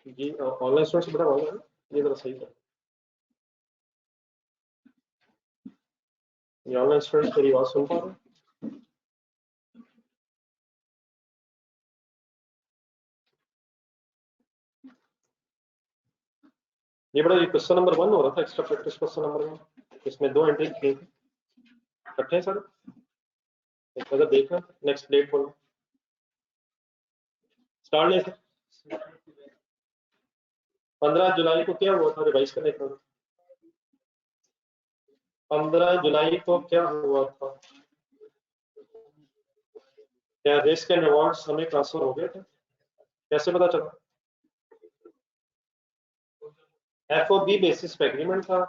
जी online student से बड़ा होगा ना, ये जरा सही है। ये ऑनलाइन स्टूडेंट मेरी आवाज सुन पा रहे हैं? ये बड़ा, ये क्वेश्चन नंबर 1 हो रहा था, एक्स्ट्रा प्रैक्टिस क्वेश्चन नंबर 1, इसमें 2 एंट्री थी इकट्ठे सर। एक अगर देखना नेक्स्ट डेट बोलो स्टार्ट नहीं सर। 15 जुलाई को क्या हुआ था, रिवाइज करने का। 15 जुलाई को क्या हुआ था? क्या रिस्क एंड रिवॉर्ड्स हमें ट्रांसफर हो गए थे? कैसे पता चला? FOB बेसिस पे एग्रीमेंट था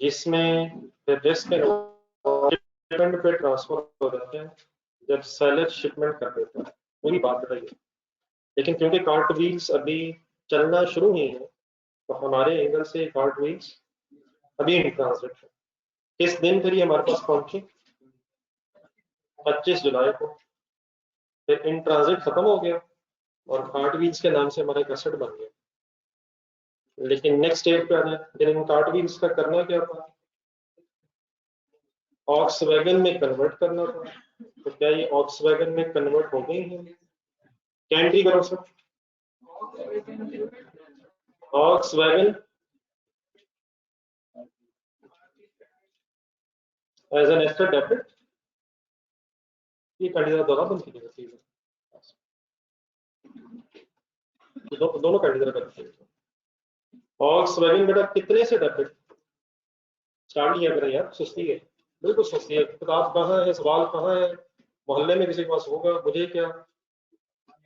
जिसमें रिस्क एंड रिवॉर्ड पे ट्रांसफर हो जाते हैं जब सेलर शिपमेंट कर देता है, पूरी बात बताइए। लेकिन क्योंकि कार्ट व्हील्स अभी चलना शुरू हुई है तो हमारे एंगल से कार्ट व्हील्स अभी इन ट्रांजिट है। किस दिन फिर ये हमारे पास पहुंची? 25 जुलाई को। फिर इन ट्रांजिट खत्म हो गया और कार्ट व्हील्स के नाम से हमारा एक एसेट बन गया। लेकिन नेक्स्ट स्टेज पे आना, फिर इन कार्ट व्हील्स का करना क्या था? ऑक्स वैगन में कन्वर्ट करना था। तो क्या ये ऑक्स वैगन में कन्वर्ट हो गई है? क्या एंट्री करो sir? Ox wagon as an asset debit, ये कैंडिडेट दोनों बन की है। दोनों कैंडिडेट करते हैं। ऑक्स वैगन बेटा कितने से डेबिट स्टार्ट किया करें यार, सुस्ती है, बिल्कुल सुस्ती है। किताब कहाँ है, सवाल कहाँ है? मोहल्ले में किसी के पास होगा, मुझे क्या,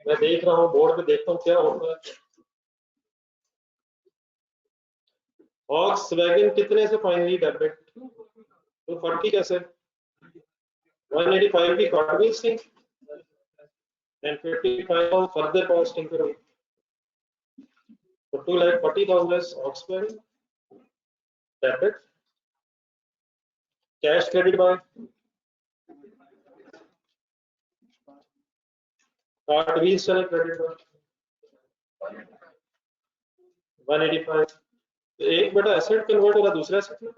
मैं देख रहा हूँ बोर्ड पे, देखता हूँ क्या होता है। ऑक्स वैगन कितने से फाइनली डेबिट? तो 40 कैसे? 185 की कॉन्ट्रीब्यूशन थी एंड 55 ऑफ फर्दर कॉस्टिंग करो तो 2,40,000 ox wagon debit. Cash credit by cart wheels चले क्रेडिट बाय 185। तो एक बेटा एसेट कन्वर्ट हो रहा दूसरा एसेट में,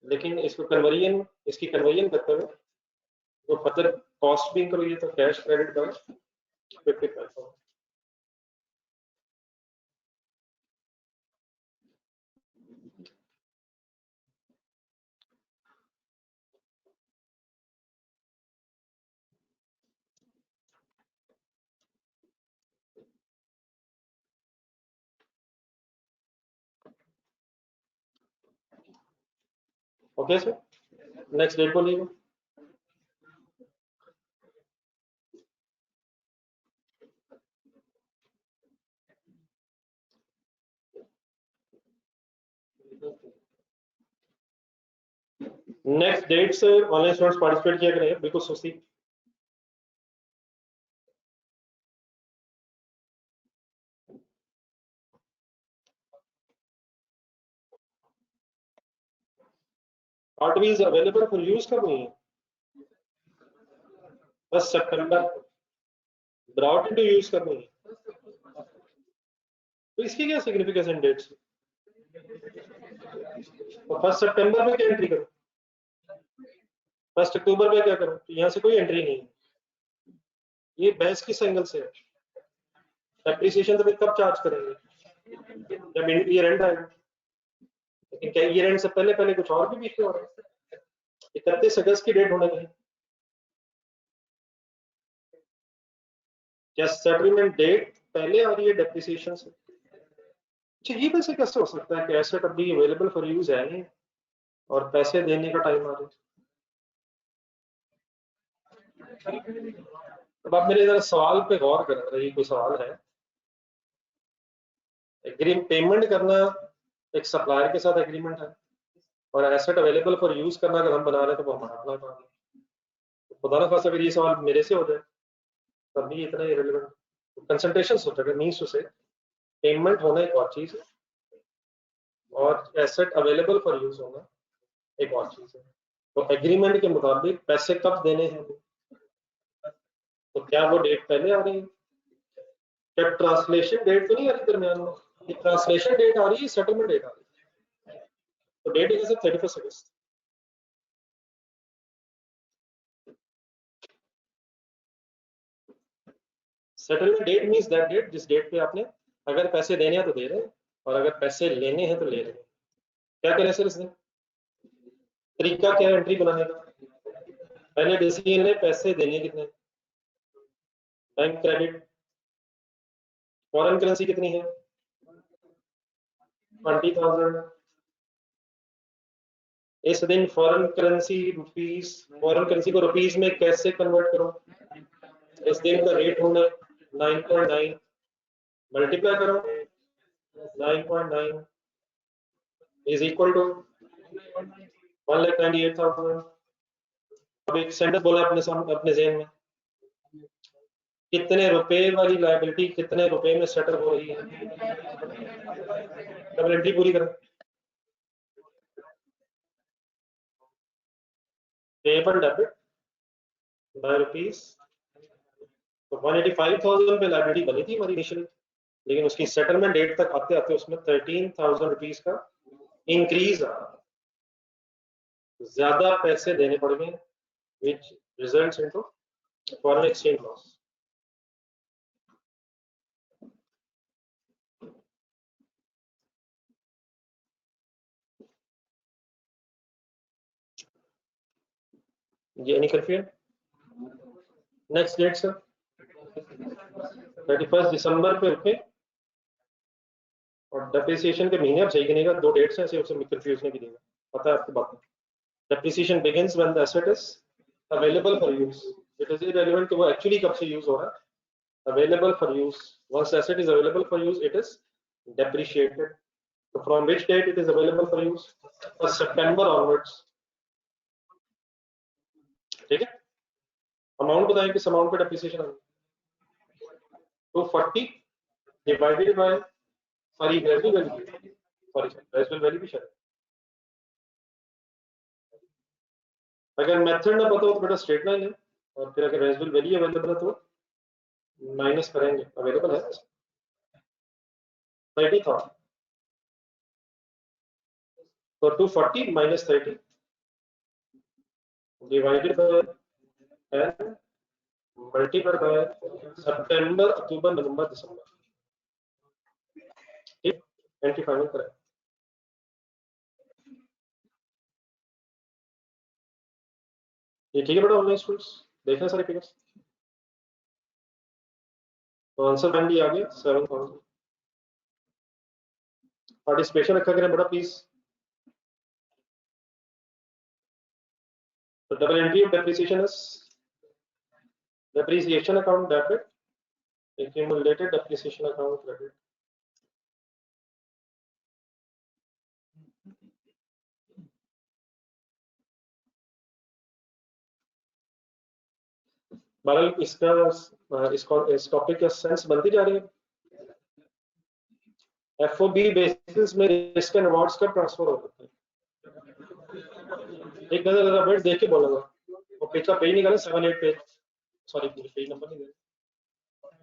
लेकिन इसको कन्वर्जन, इसकी कन्वर्जन करते हुए तो फर्दर कॉस्ट भी करो, ये तो cash credit by 55। Okay sir, next date बोलिएगा। नेक्स्ट डेट से ऑनलाइन स्टूडेंट्स पार्टिसिपेट किया करेंगे, बिल्कुल सुस्ती। Cart wheels available for use कब हुई है? 1 सितंबर ब्रॉट इनटू यूज कब हुई है? तो इसकी क्या सिग्निफिकेंस इन डेट्स? तो 1 सितंबर में क्या एंट्री करो, 1 अक्टूबर में क्या करो? तो यहाँ से कोई एंट्री नहीं है। ये बहस किस एंगल से है? डेप्रिसिएशन तो कब चार्ज करेंगे? जब ईयर एंड आएगा। लेकिन क्या ईयर एंड से पहले पहले कुछ और भी बीच में हो रहा है? 31 अगस्त की डेट होना चाहिए। क्या सेटलमेंट डेट पहले आ रही है डेप्रिसिएशन से? अच्छा, ये वैसे कैसे हो सकता है कि एसेट अभी अवेलेबल फॉर यूज है नहीं और पैसे देने का टाइम आ रहा है? अब आप मेरे जरा सवाल पे गौर कर रहे, कोई सवाल है? एग्रीमेंट पेमेंट करना एक सप्लायर के साथ एग्रीमेंट है और एसेट अवेलेबल फॉर यूज करना अगर हम बना रहे हैं तो वो हमारा अपना काम है। खुदा ना खासा अगर ये सवाल मेरे से हो जाए तब भी इतना इरेलेवेंट। कंसंट्रेशन सोचा मीन्स टू से पेमेंट होना एक और चीज है और एसेट अवेलेबल फॉर यूज होना एक और चीज है। तो एग्रीमेंट के मुताबिक पैसे कब देने हैं, तो क्या वो डेट पहले आ रही है? क्या ट्रांसलेशन डेट तो नहीं आ रही दरमियान में? ये ट्रांसलेशन डेट आ रही है, सेटलमेंट डेट आ रही है। तो डेट इज 31 अगस्त। Settlement date means that date जिस डेट पे आपने अगर पैसे देने हैं तो दे रहे हैं, और अगर पैसे लेने हैं तो ले रहे हैं। क्या करें सर इसमें? तरीका क्या है एंट्री बनाने का? पहले डिसीजन ने पैसे देने कितने, बैंक क्रेडिट, फॉरेन करेंसी कितनी है 20,000। इस दिन foreign currency rupees, foreign currency को रुपीस में कैसे कन्वर्ट करो? इस दिन का रेट होना 9.9, मल्टीप्लाई करो 9.9 इज इक्वल टू 1,98,000। अब एक सेंटेंस बोला अपने सामने, अपने जेहन में, कितने रुपए वाली लायबिलिटी कितने रुपए में सेटल हो रही है? डबल एंट्री पूरी करें। पेबल डेबिट बाय रुपीस, तो 185,000 पे लायबिलिटी बनी थी हमारी इनिशियली, लेकिन उसकी सेटलमेंट डेट तक आते आते उसमें 13,000 रुपीस का इंक्रीज आ, ज्यादा पैसे देने पड़ गए, which results into foreign exchange loss। ये नहीं कंफ्यूजन। नेक्स्ट डेट सर 31 दिसंबर पे रुके, और डेप्रिसिएशन के महीने आप सही गिनेगा, दो डेट्स हैं, ऐसे उसे कंफ्यूज नहीं गिनेगा, पता है आपको बात। Depreciation begins when the asset is available for use. It is irrelevant कि वो एक्चुअली कब से यूज हो रहा है, available for use. Once asset is available for use it is depreciated। So from which date it is available for use? For September onwards। ठीक है, amount बताएं किस अमाउंट पे डेप्रिसिएशन है? 240 divided by, sorry residual value, sorry residual value भी शायद, अगर method ना पता हो तो बेटा स्ट्रेट लाइन है, और फिर अगर रेजिडुअल वैल्यू अवेलेबल है तो माइनस करेंगे, अवेलेबल है 30 था, तो 240 minus 30 divided by 10 multiply by सितंबर, अक्टूबर, नवंबर, दिसंबर। ठीक, एंट्री फाइनल करें। ये ठीक है बेटा ऑनलाइन स्टूडेंट्स, देखना सारे फिगर्स। तो आंसर फाइनली आ गया 7,000। पार्टिसिपेशन रखा करें बड़ा प्लीज। तो double entry of depreciation is depreciation account debit, accumulated depreciation account credit। बहरहाल इसका इस टॉपिक का सेंस बनती जा रही है। एफओबी बेसिस में रिस्क एंड अवार्ड्स का ट्रांसफर हो जाता है। एक नजर जरा बेट देख के बोलूंगा, वो पेज का पेज निकाले 7-8 पेज, सॉरी पेज नंबर नहीं दे,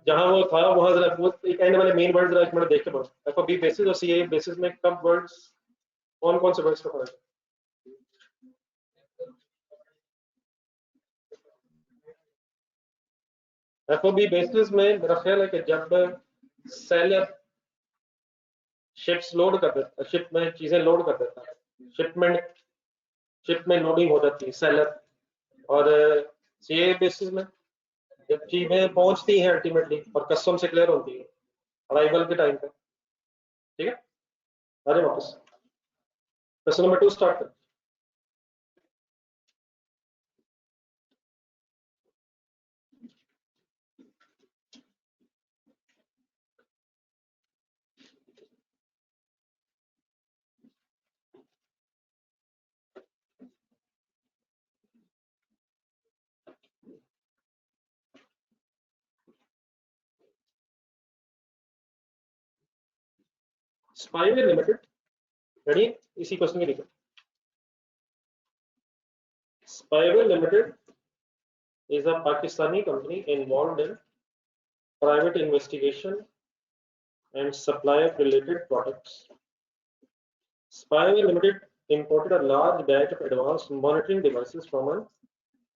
जहां वो था वहां जरा वो एक एंड वाले मेन वर्ड जरा एक मिनट देख के पढ़ो। एफओबी बेसिस और सीए बेसिस में कब वर्ड्स, कौन कौन से वर्ड्स का फर्क है? एफओबी बेसिस में मेरा ख्याल है कि जब सेलर शिप्स लोड कर देता, शिप में चीजें लोड कर देता है, शिपमेंट, शिप में लोडिंग हो जाती है सेलर, और सीए बेसिस में जब चीजें पहुंचती हैं अल्टीमेटली और कस्टम से क्लियर होती है अराइवल के टाइम पे। ठीक है, अरे वापस क्वेश्चन नंबर 2 स्टार्ट कर। स्पाइवेयर लिमिटेड, रेडी, इसी क्वेश्चन की लिखो। Spyware limited is a Pakistani company involved in private investigation and supply of related products. Spyware Limited imported a large batch of advanced monitoring devices from an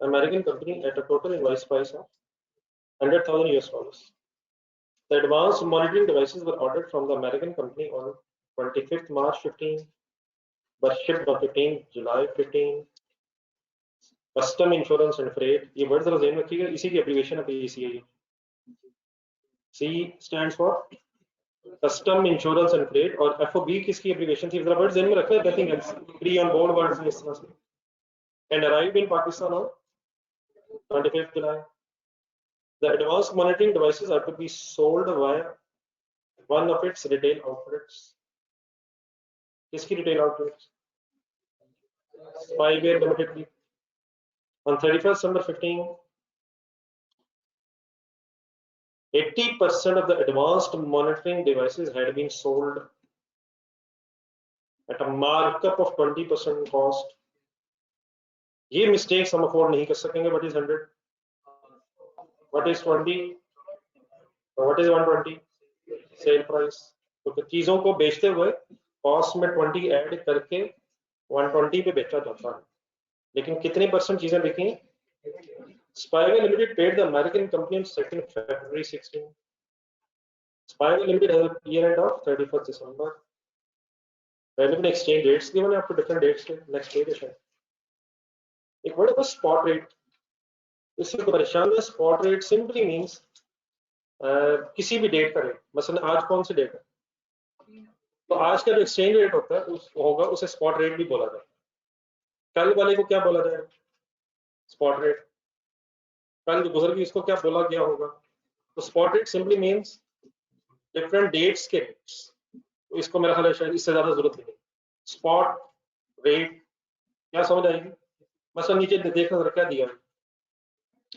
American company at a total invoice price of $100,000. The advanced monitoring devices were ordered from the American company on 25th March 15, were shipped on 15th July 15. Custom insurance and freight, ये word जरा ध्यान रखिएगा, इसी की application है PCI. C stands for Custom Insurance and Freight और FOB किसकी application थी, जरा वर्ड ध्यान में रखना, nothing else, pre on board words इस तरह से. And arrived in Pakistan on 25th July. The advanced monitoring devices are to be sold via one of its retail outlets. किसकी retail outlets? Spyware Limited. On 31st December 15, 80% of the advanced monitoring devices had been sold at a markup of 20% cost. ये mistakes हम afford नहीं कर सकेंगे. What is 100? What is 20? What is 120? Sale price. तो चीजों को बेचते हुए cost में 20 ऐड करके 120 पे बेचा जाता है, लेकिन कितने % चीजें बिकी? Spyware Limited paid the American company on 2nd February 16. Spyware Limited has a year end of 31st December. Relevant exchange rates given है आपको, different dates के next page है. एक वर्ड है spot rate. इससे तो परेशान है. Spot rate simply means किसी भी डेट का रेट, मसलन आज कौन सी डेट है, तो आज का जो एक्सचेंज रेट होता है उस होगा, उसे स्पॉट रेट भी बोला जाता है. कल वाले को क्या बोला जाएगा? Spot rate. कल जो गुजर गई इसको क्या बोला गया होगा? तो spot rate simply means different dates के रेट्स. तो इसको मेरा ख्याल है शायद इससे ज्यादा जरूरत नहीं. स्पॉट रेट क्या समझ आएगी? मतलब नीचे देखना जरा क्या दिया है,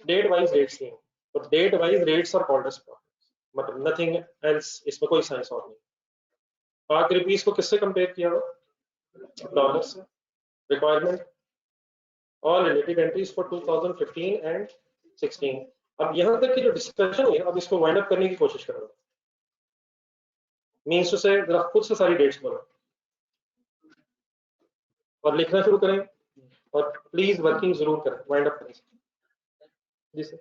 डेट वाइज रेट्स नहीं. तो date wise rates are called as spot, मतलब नथिंग एल्स, इसमें कोई साइंस और नहीं. पाक रुपीस को किससे कंपेयर किया हुआ? डॉलर से. रिक्वायरमेंट और रिलेटेड एंट्रीज फॉर 2015 एंड 16. अब यहां तक की जो डिस्कशन है, अब इसको वाइंड अप करने की कोशिश कर रहा हूं. मीन्स से जरा खुद से सारी डेट्स बोलो और लिखना शुरू करें, और प्लीज वर्किंग जरूर करें, वाइंड अप करें. जी सर.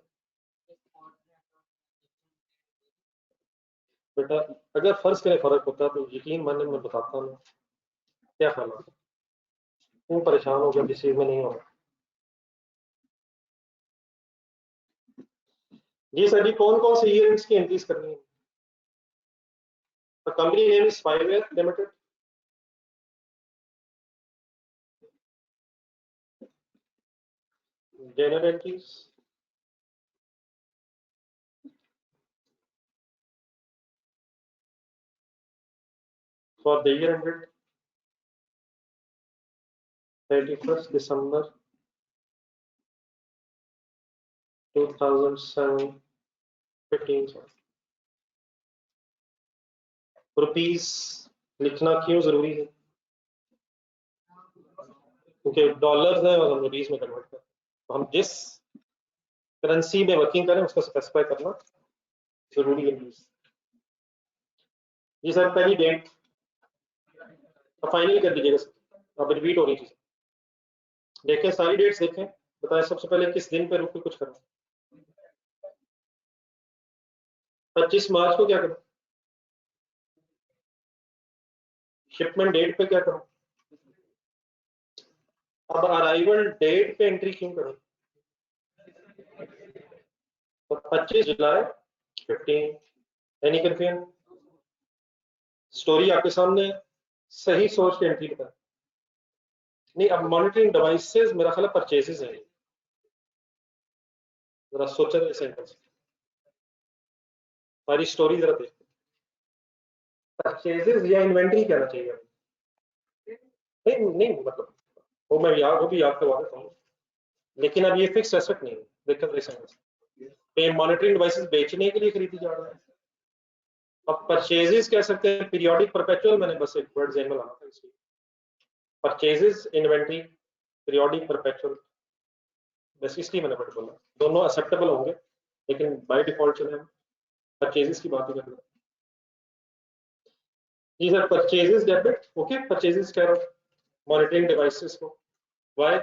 बेटा अगर फर्ज करें फर्क होता तो यकीन मानने में बताता हूँ क्या ख्याल होता. क्यों परेशान हो गया जिस चीज में नहीं होगा? जी सर जी, कौन कौन से ईयर की एंट्रीज करनी है? The company name is Spyware Limited. General entries. For the year ended 31st December 2015. Rupees लिखना क्यों जरूरी है? क्योंकि डॉलर्स है और हम रुपीस में कन्वर्ट करते हैं, तो हम जिस करेंसी में वर्किंग करें उसको स्पेसिफाई करना जरूरी है. जी सर, पहली डेट फाइनल कर दीजिएगा सर, अब रिपीट हो रही चीज. देखें सारी डेट्स देखें, बताएं सबसे पहले किस दिन पे रुक के कुछ करना. 25 मार्च को क्या करूं? शिपमेंट डेट पे क्या करूं? अब अराइवल डेट पे एंट्री क्यों करूं? तो 25 जुलाई 15. Any confusion? स्टोरी आपके सामने, सही सोच के एंट्री बता. नहीं, अब मॉनिटरिंग डिवाइसेस मेरा ख्याल परचेजेस है. जरा सोचा था सेंटेंस, सारी स्टोरी जरा देख. परचेजेस या इन्वेंटरी कहना चाहिए. नहीं नहीं, मतलब वो मैं याद वो भी याद करवा देता हूँ, लेकिन अब ये फिक्स एसेट नहीं है. देखो सेंटेंस पे मॉनिटरिंग डिवाइसेस बेचने के लिए खरीदी जा रहा है. अब परचेजेस कह सकते हैं, पीरियोडिक परपेचुअल, मैंने बस एक वर्ड ज़हन में लाना था इसलिए. परचेजेस, इन्वेंटरी, पीरियोडिक परपेचुअल, बस इसलिए मैंने वर्ड बोला. दोनों एक्सेप्टेबल होंगे, लेकिन बाय डिफॉल्ट चले हम परचेजेस की बात ही कर रहे हैं. जी sir, purchases debit, okay, purchases कह रहा हूँ, मॉनिटरिंग डिवाइसेस को, वाई,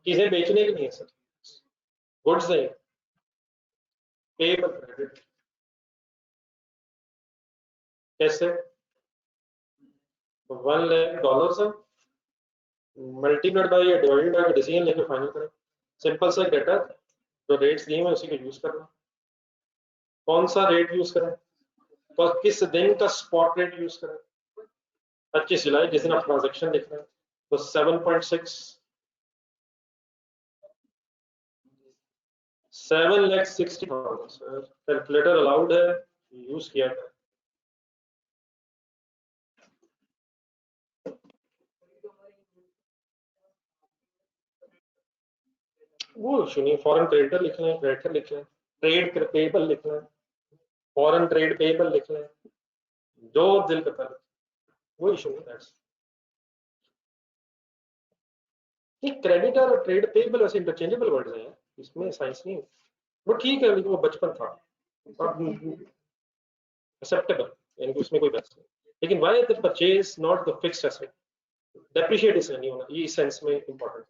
चीजें बेचने की नहीं है सर, गुड्स नहीं, पेबल क्रेडिट, कैसे, $1 लाख सर, मल्टीप्लाइड बाय या डिवाइडेड बाय डिसीजन लेके फाइनल करें, सिंपल सा डेटा, जो रेट्स दिए हैं उसी को यूज करना, कौन सा रेट यूज करें, और किस दिन का स्पॉट रेट यूज करें, 25 जुलाई जिस दिन आप ट्रांजेक्शन लिख रहे हैं, तो 7.6, 7,60,000 सर, कैलकुलेटर अलाउड है, यूज किया था, वो इशू नहीं, फॉरेन क्रेडिटर लिख लें, क्रेडिटर लिख लें, ट्रेड पेबल लिख लें, फॉरेन ट्रेड पेबल लिख लें, जो दिल करता है, वो इशू नहीं, दैट्स क्रेडिटर और ट्रेड पेबल वैसे इंटरचेंजेबल वर्ड्स हैं, इसमें साइंस नहीं है, वो ठीक है, लेकिन वो बचपन था, एक्सेप्टेबल, यानी कि उसमें कोई बहस नहीं, लेकिन why the purchase not the fixed asset, depreciate इसलिए नहीं होना, ये इस सेंस में इंपॉर्टेंट,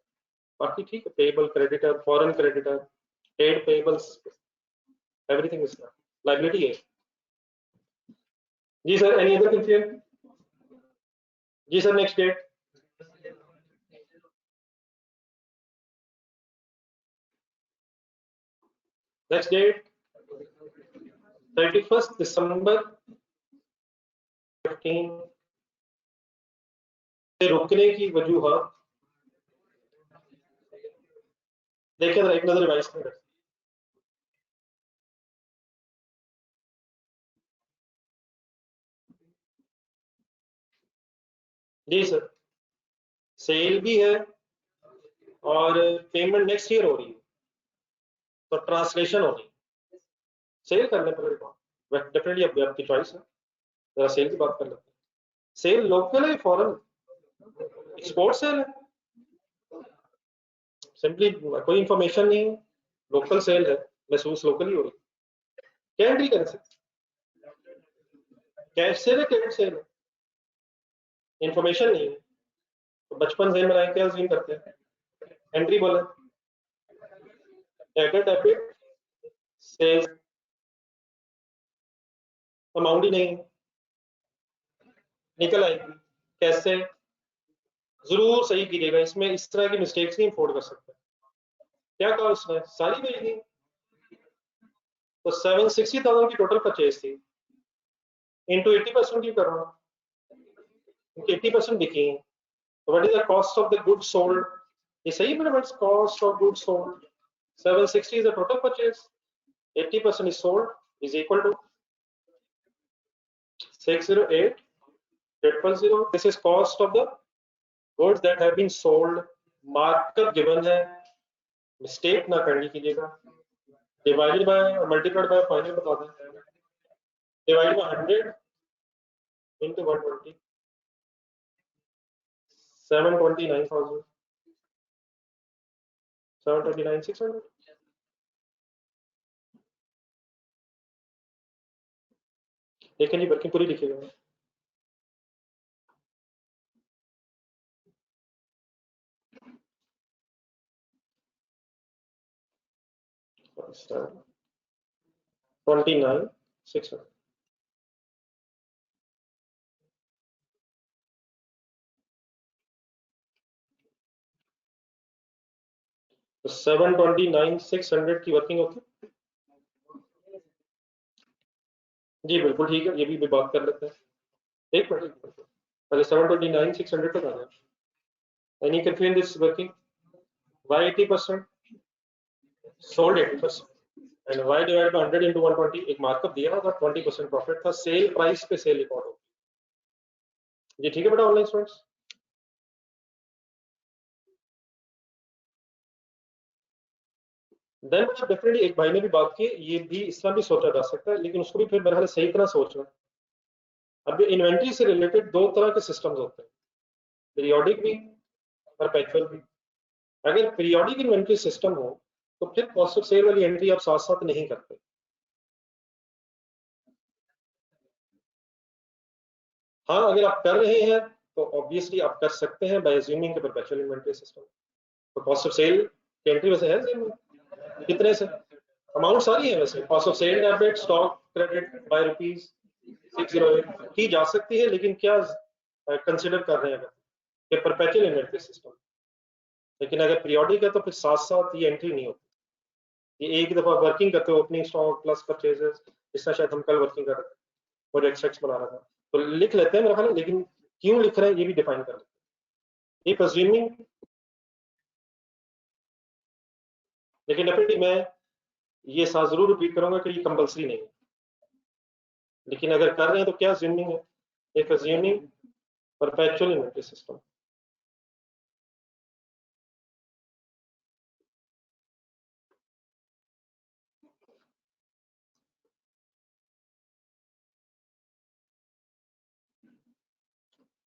बाकी ठीक है, payable creditor, foreign creditor, trade payables, everything is liability है। जी सर, एनी अदर कंफ्यूजन? जी sir, next date, next date 31 दिसंबर 15 से रुकने की वजूहत, देखिए जरा एक नजर रिवाइज करें, जी सर, सेल भी है और पेमेंट नेक्स्ट ईयर हो रही है, तो ट्रांसलेशन हो रही है, सेल करने पर डेफिनेटली आपकी चॉइस है, जरा सेल की बात कर लेते हैं, सेल लोकल है फॉरेन, एक्सपोर्ट सेल है, सिंपली कोई इंफॉर्मेशन नहीं है, लोकल सेल है, महसूस लोकल ही हो रही है, क्या एंट्री करें सर, कैश सेल है, क्रेडिट सेल है, इंफॉर्मेशन नहीं है, तो बचपन से बनाए क्या अज्यूम करते हैं, एंट्री बोले, डेबिट सेल्स, अमाउंट ही नहीं निकल आएगी, कैसे, जरूर सही कीजिएगा, इसमें इस तरह की मिस्टेक्स नहीं अफोर्ड कर सकते, क्या कहा उसने, सारी भेज दी, तो 760,000 की टोटल परचेज थी, इंटू 80% की कर रहा हूँ, 80% बिकी है, तो what is the cost of the good sold, ये सही है मेरा, cost of good sold 760 is the total purchase, 80% is sold is equal to 608,000, this is cost of the goods that have been sold, markup given है, mistake ना करनी कीजिएगा, divided by और multiplied by final बता दें, divide by 100 into 120, 729,000, 729,600, देखिए जी, working पूरी लिखिएगा, $29,600, तो 729,600 की वर्किंग होती है, जी बिल्कुल ठीक है, ये भी बात कर लेते हैं, एक मिनट पहले 729,600 तक आ जाए, any confusion this working, why 80%, sold 80%, and y divided by 100 into 120, एक मार्कअप दिया होगा, 20% प्रॉफिट था, सेल प्राइस पे सेल रिकॉर्ड होगी, जी ठीक है बेटा ऑनलाइन स्टूडेंट्स, देन डेफिनेटली एक भाई ने भी बात की, ये भी इस तरह भी सोचा जा सकता है, लेकिन उसको भी फिर मेरे ख्याल सही तरह सोचना, अब इन्वेंट्री से रिलेटेड दो तरह के सिस्टम्स होते हैं, पीरियोडिक भी, परपेचुअल भी, अगर पीरियोडिक इन्वेंट्री सिस्टम हो तो फिर कॉस्ट ऑफ सेल वाली एंट्री आप साथ साथ नहीं करते, हाँ, अगर आप कर रहे हैं तो ऑब्वियसली आप कर सकते हैं बाय अज्यूमिंग के परपेचुअल इन्वेंटरी सिस्टम। तो कॉस्ट ऑफ सेल की एंट्री वैसे है कितने से, अमाउंट सारी है वैसे, cost of sale debit stock credit by rupees 608 की जा सकती है, लेकिन क्या कंसिडर कर रहे हैं कि परपेचुअल इन्वेंटरी सिस्टम। लेकिन अगर पीरियोडिक है तो फिर साथ साथ ये एंट्री नहीं होती, ये एक दफा वर्किंग करते हो ओपनिंग स्टॉक प्लस परचेजेस, जिसका शायद हम कल वर्किंग कर रहे थे और एक्सट्रैक्ट बना रहा था, तो लिख लेते हैं मेरा ख्याल, लेकिन क्यों लिख रहे हैं ये भी डिफाइन कर लेते हैं। एक अज्यूमिंग, लेकिन डेफिनेटली मैं ये साथ जरूर रिपीट करूंगा कि ये कंपलसरी नहीं है, लेकिन अगर कर रहे हैं तो क्या अज्यूमिंग है, एक अज्यूमिंग परपेचुअल इन्वेंटरी सिस्टम।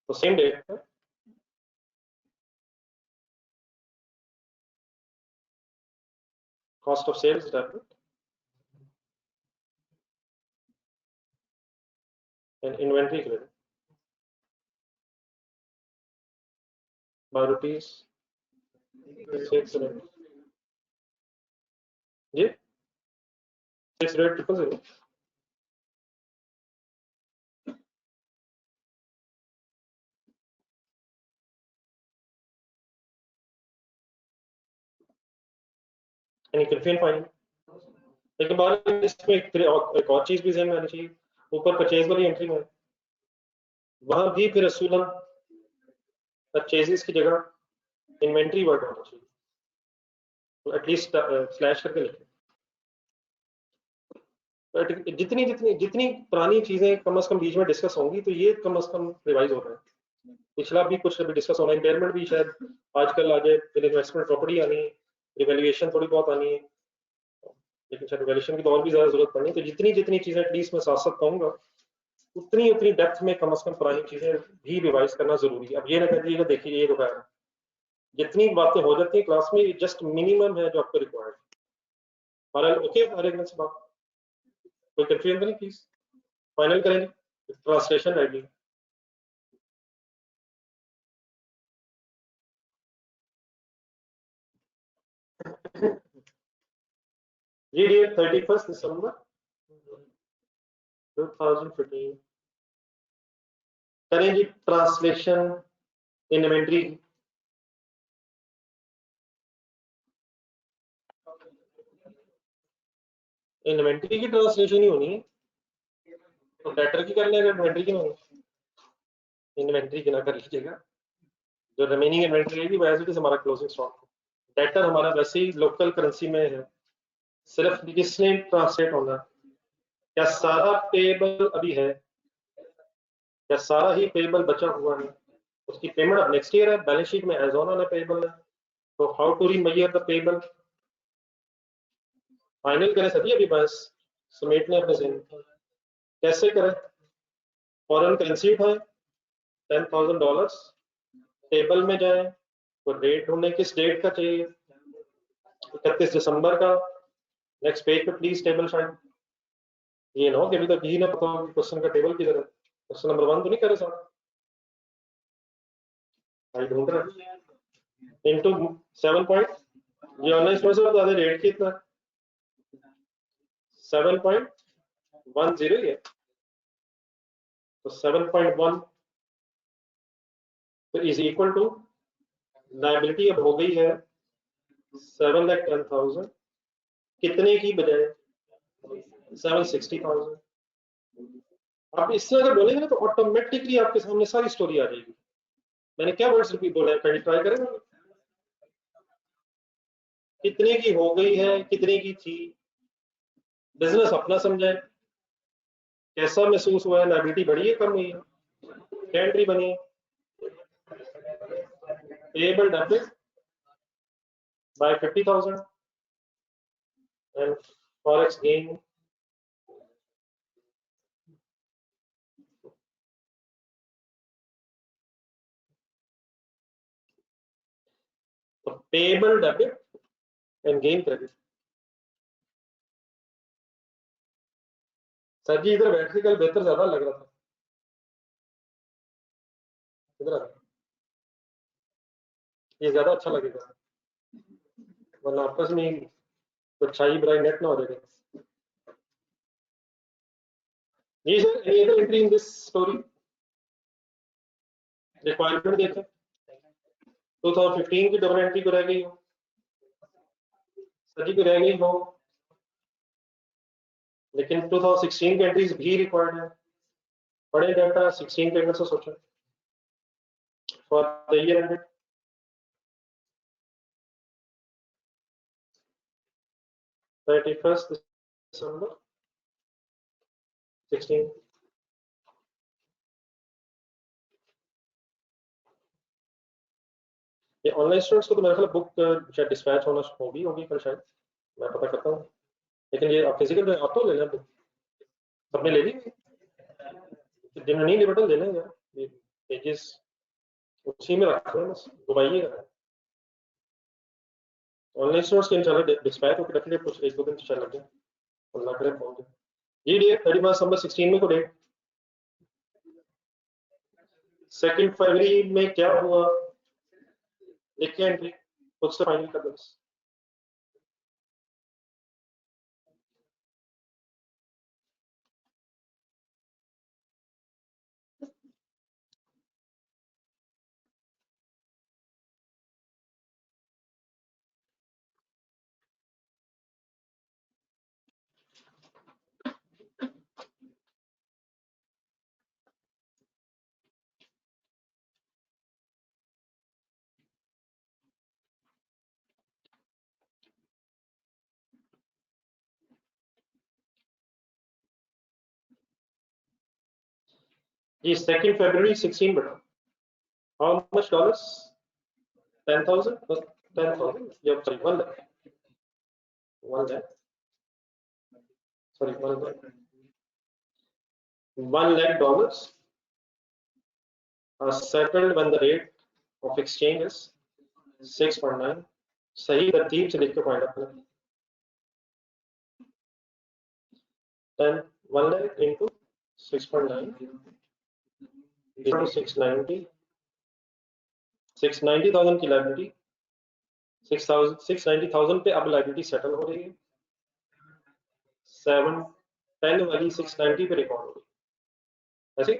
तो सेम डेट है, cost of sales debit and inventory credit by rupees 608 जी 608,000। यानी कन्फ्यूजन फाइन, लेकिन बाद में इसमें एक और चीज भी ध्यान में आनी चाहिए, ऊपर परचेज वाली एंट्री में वहां भी फिर असूलन परचेजेस की जगह इन्वेंट्री वर्ड होना चाहिए, तो एटलीस्ट स्लैश करके लिखें। जितनी जितनी जितनी पुरानी चीजें कम से कम बीच में डिस्कस होंगी तो ये कम से कम रिवाइज हो रहा है। पिछला भी कुछ अभी डिस्कस होना, इम्पेयरमेंट भी शायद आजकल आ जाए, फिर इन्वेस्टमेंट प्रॉपर्टी आनी है, रिवैल्यूएशन थोड़ी बहुत आनी है, लेकिन शायद रिवैल्यूएशन की तो और भी ज्यादा जरूरत पड़नी है। तो जितनी जितनी चीजें एटलीस्ट मैं साथ साथ कहूंगा, उतनी उतनी डेप्थ में कम से कम पुरानी चीजें भी रिवाइज करना जरूरी है। अब ये ना कह दीजिएगा देखिए ये रुका है, जितनी बातें हो जाती है क्लास में जस्ट मिनिमम है जो आपको रिक्वायर्ड है। और ओके हर एक से बात, कोई कंफ्यूजन नहीं प्लीज, फाइनल करेंगे ट्रांसलेशन रहेगी। ये डेट 31 दिसंबर 2015 करें जी ट्रांसलेशन इन्वेंटरी। इन्वेंटरी की ट्रांसलेशन ही होनी है, तो डेटर की कर लेगा, इन्वेंटरी की नहीं, इन्वेंटरी की ना कर लीजिएगा, जो रिमेनिंग इन्वेंटरी रहेगी वैसे भी हमारा क्लोजिंग स्टॉक। डेटर हमारा वैसे ही लोकल करेंसी में है, सिर्फ किसने ट्रांसलेट होना, क्या सारा पेबल अभी है, क्या सारा ही पेबल बचा हुआ है, उसकी पेमेंट अब नेक्स्ट ईयर है, बैलेंस शीट में एज ऑन पेबल है, तो how to remeasure the payable, final करें सभी अभी बस समेटने अपने से कैसे करें। फॉरेन करेंसी उठाएं $10,000, टेबल में जाए तो डेट ढूंढें किस डेट का चाहिए, 31 दिसंबर का। नेक्स्ट पेज पे प्लीज टेबल फाइंड, ये ना हो कि अभी तक यही ना पता हो कि क्वेश्चन का टेबल किधर है, क्वेश्चन नंबर 1 तो नहीं करे साहब, भाई ढूंढ रहे इनटू 7 पॉइंट, ये ऑनलाइन स्टोर से बता दे रेट कितना 7.10 है, तो 7.1 तो इज इक्वल टू लायबिलिटी अब हो गई है 7,10,000, कितने की बजाय 760,000। आप इससे अगर बोलेंगे ना तो ऑटोमेटिकली आपके सामने सारी स्टोरी आ जाएगी। मैंने क्या वर्ड्स रिपीट बोले हैं, कहीं ट्राई करें, कितने की हो गई है कितने की थी, बिजनेस अपना समझे, कैसा महसूस हुआ है, लायबिलिटी बढ़ी है कम हुई है, क्या एंट्री बनी है, payable debit by 50,000 and forex gain payable debit and gain credit. Sir जी इधर बैठ के कल बेहतर ज्यादा लग रहा था। इधर आ, ये ज्यादा अच्छा लगेगा, वरना आपस में अच्छाई बुराई नेट ना हो जाएगा। ये sir any other entry in this story? Requirement देखें 2015 की डबल एंट्री को रह गई हो, सभी को रह गई हो, लेकिन 2016 की एंट्रीज भी रिक्वायर्ड है। पढ़े डाटा 16 पेमेंट से सोचो for the year ended 31st December 16। ये ऑनलाइन स्टूडेंट्स को तो मेरे ख्याल बुक शायद डिस्पैच होगी कल शायद, मैं पता करता हूँ। लेकिन ये आप फिजिकल में आप तो ले लें बुक, सबने ले ली, जिन्होंने नहीं ली बेटा ले लें यार, ये पेजेस उसी में रख लें, बस घुमाइएगा। ऑनलाइन स्टूडेंट्स के इंशाल्लाह डिस्पैच होकर डेफिनेटली कुछ एक दो दिन चल लगे, अल्लाह करे पहुंच जाए। ये डेट 31 दिसंबर 16 में को डेट 2 फरवरी में क्या हुआ लिखे एंट्री खुद से फाइनल कर दो। जी 2 फरवरी 16 बेटा, हाउ मच डॉलर्स 10,000 10,000 या sorry 1 lakh 1 lakh sorry 1 lakh dollars are settled when the rate of exchange is 6.9। सही तरतीब से लिख के पॉइंट अपना 10 1 lakh into 6.9 690 690,000 की लाइबिलिटी 690,000 पे अब लाइबिलिटी सेटल हो रही है, 710 वाली 690 पे रिकॉर्ड हो रही है ऐसे।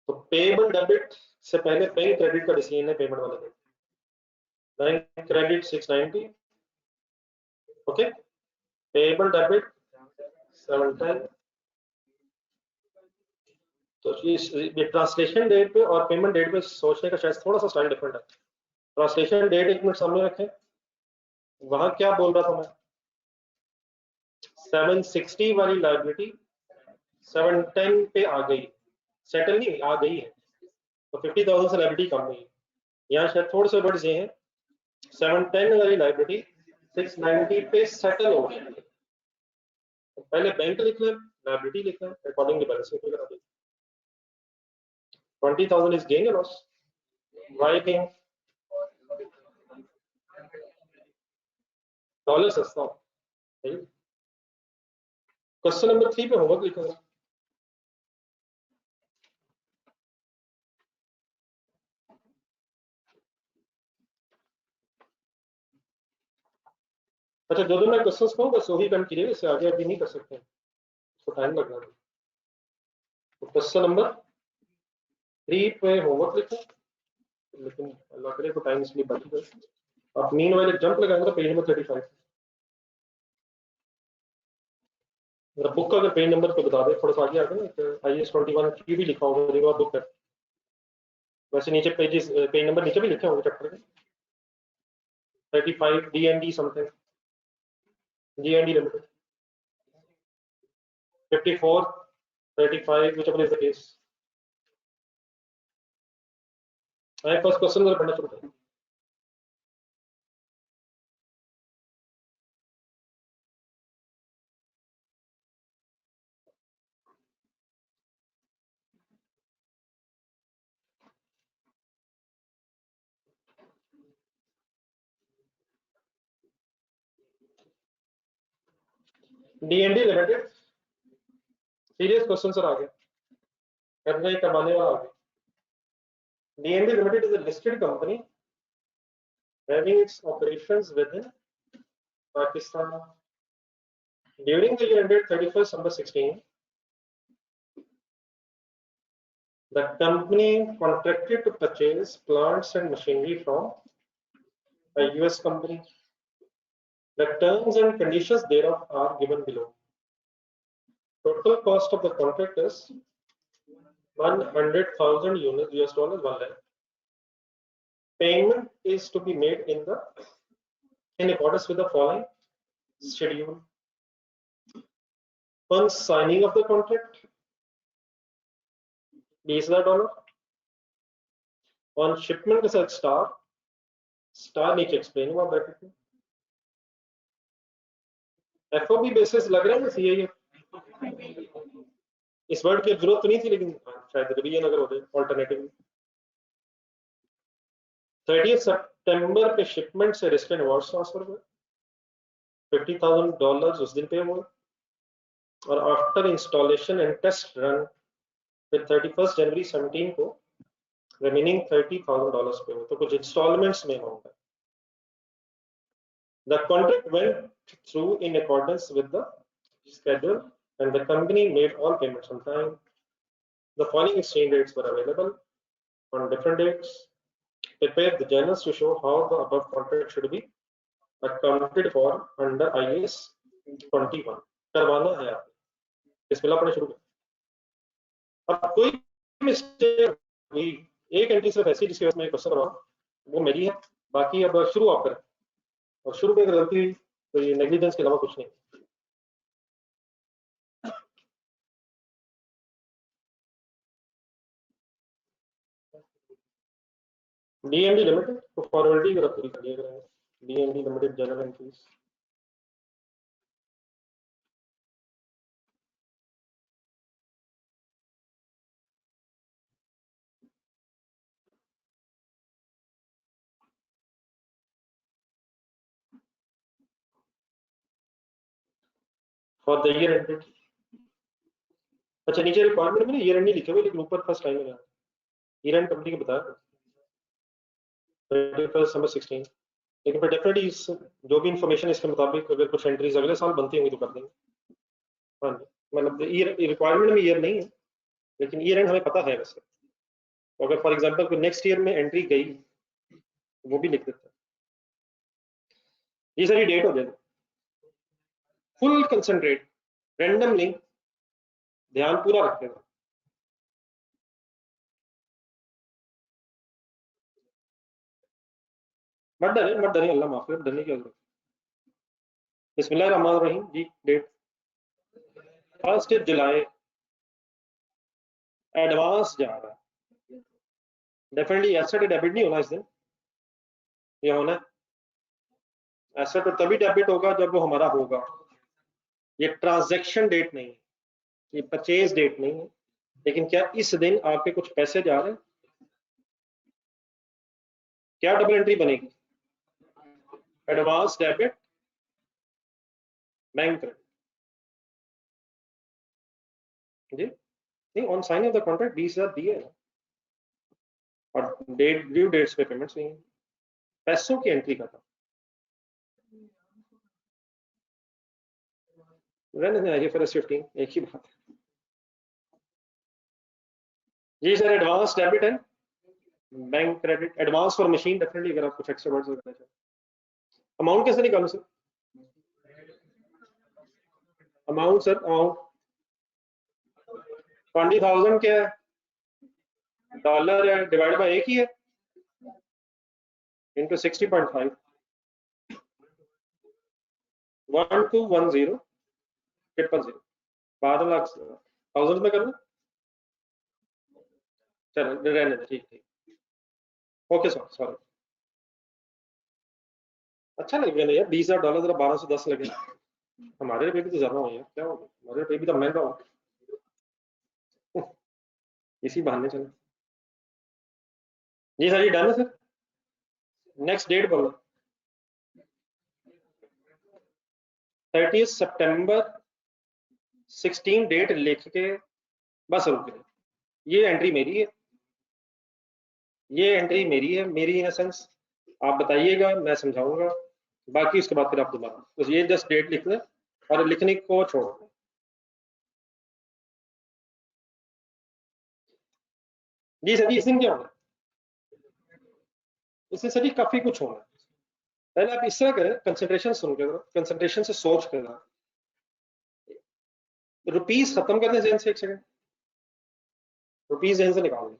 तो पेबल डेबिट से पहले बैंक क्रेडिट का डिसीजन है पेमेंट वाले दिन, bank credit 690 okay, payable debit 710। तो ये ट्रांसलेशन डेट पे और पेमेंट डेट पे सोचने का शायद थोड़ा सा स्टाइल डिफरेंट है। ट्रांसलेशन डेट एक मिनट सामने रखें, वहां क्या बोल रहा था मैं, 760 वाली लाइबिलिटी 710 पे आ गई, सेटल नहीं आ गई है, तो 50,000 से लाइबिलिटी कम हुई। यहाँ शायद थोड़े से वर्ड्स ये हैं, 710 वाली लाइबिलिटी 690 पे सेटल हो गई। तो पहले बैंक लिख लें, लाइबिलिटी लिख लें, अकॉर्डिंगली बैलेंस शीट लगा दें। 20,000 is gain or loss? Why gain? Dollar सस्ता हो। क्वेश्चन नंबर 3 पे होमवर्क लिखो। अच्छा जो मैं क्वेश्चंस कहूँ बस वही काम कीजिए, इससे आगे अभी नहीं कर सकते, उसको टाइम लग रहा है। तो क्वेश्चन नंबर 3 पे होमवर्क लिखो, लेकिन अल्लाह करे तो टाइम इसलिए बच गया। आप मीन वाले जंप लगाएंगे तो पेज नंबर 35, मेरा बुक का अगर पेज नंबर पे बता दे थोड़ा सा आगे आगे ना, IAS 21 की भी लिखा होगा देखो बुक है, वैसे नीचे पेजेस पेज नंबर नीचे भी लिखे होंगे चैप्टर के, 35 DND something GND limited 54 35 whichever is the case। आए फर्स्ट क्वेश्चन जरा पढ़ना शुरू करें। DND limited serious question sir आ गया, करने करवाने वाला आ गया। DND Limited is a listed company having its operations within Pakistan. During the year ended 31st December 16, the company contracted to purchase plants and machinery from a US company. The terms and conditions thereof are given below. Total cost of the contract is 100,000 units US dollars, 1 lakh. Payment is to be made in accordance with the following schedule. On signing of the contract, $20,000. On shipment के साथ star नीचे explain हुआ bracket में. FOB basis लग रहा है ना CIF. इस वर्ड की जरूरत तो नहीं थी, लेकिन शायद रिवीजन अगर हो जाए ऑल्टरनेटिव. 30 सितंबर पे शिपमेंट से रिस्क एंड अवार्ड ट्रांसफर हुए. $50,000 उस दिन पे हुए. और after installation and test run फिर 31 जनवरी 17 को रिमेनिंग $30,000 पे हुए. तो कुछ इंस्टॉलमेंट्स में होगा. The contract went through in accordance with the schedule and the company made all payments on time. The following exchange rates were available on different dates. Prepare the journals to show how the above contract should be accounted for under IAS 21. करवाना है आप. इसमें पढ़ना शुरू करें. अब कोई mistake हुई, एक एंट्री सिर्फ ऐसी जिसकी वजह से मैं क्वेश्चन कर रहा हूँ, वो मेरी है. बाकी अब शुरू आप करें. और शुरू में गलती हुई तो ये नेग्लिजेंस के अलावा कुछ नहीं. DND लिमिटेड को फॉर्मेलिटी जरा पूरी कर लिया करेंगे. DND limited general entries. For the year ended. अच्छा, नीचे रिक्वायरमेंट में ईयर एंड नहीं लिखे हुए, लेकिन ऊपर फर्स्ट टाइम है ईयर एंड कंपनी के बताया 31 दिसंबर 16. लेकिन फिर डेफिनेटली जो भी इंफॉर्मेशन इसके मुताबिक अगर कुछ एंट्रीज अगले साल बनती होंगी तो कर देंगे. हाँ जी, मतलब ईयर रिक्वायरमेंट में ईयर नहीं है, लेकिन ईयर एंड हमें पता है वैसे. अगर फॉर एग्जांपल कोई नेक्स्ट ईयर में एंट्री गई वो भी लिख देते हैं. ये सारी डेट हो जाएगी. फुल कंसंट्रेट, रैंडम लिंक, ध्यान पूरा रखेगा. मत डरे अल्लाह माफ करे. डरने की जरूरत. बिस्मिल्लाहिर्रहमानिर्रहीम जी. डेट 1 जुलाई. एडवांस जा रहा है. डेफिनेटली एसेट डेबिट नहीं होना इस दिन. ये होना एसेट तो तभी डेबिट होगा जब वो हमारा होगा. ये ट्रांजैक्शन डेट नहीं है, ये परचेज डेट नहीं है. लेकिन क्या इस दिन आपके कुछ पैसे जा रहे हैं? क्या डबल एंट्री बनेगी? Advance debit, bank credit. जी नहीं, on sign off the contract 20,000 दिए हैं और डेट ड्यू डेट्स पे पेमेंट्स नहीं है. पैसों की एंट्री का था. रहने दें, IFRS 15 एक ही बात है. जी सर, एडवांस डेबिट है, bank credit. Advance for machine definitely अगर आप कुछ एक्स्ट्रा वर्ड्स करना चाहें. अमाउंट कैसे निकालूं सर? अमाउंट सर, अमाउंट 20,000 क्या है? डॉलर है, डिवाइड बाय एक ही है, इनटू 60.5. 1210 000. 12 लाख 1000 में करना. चलो रहने दे. ठीक. Okay sir, sorry. अच्छा लगे ना यार, $20,000 जरा 1210 लगे. हमारे रुपये भी तो ज्यादा हो यार. क्या हो गया? हमारे रुपये भी तो महंगा हो. इसी बहाने चलो. जी सर, ये डन है सर. नेक्स्ट डेट बोलो. 30 सितंबर 16 डेट लिख के बस रुक गए. ये एंट्री मेरी है, ये एंट्री मेरी है, मेरी इन सेंस आप बताइएगा, मैं समझाऊंगा, बाकी उसके बाद फिर आप दोबारा तो ये जस्ट डेट लिख दें और लिखने को छोड़ दें। जी सर जी, इस दिन क्या होगा? इससे सर जी काफी कुछ होना है। पहले आप इस तरह करें, कंसंट्रेशन सुन के, कंसंट्रेशन से सोच कर, रुपीस खत्म कर दें जहन से, एक सेकंड रुपीस जहन से निकाल दें,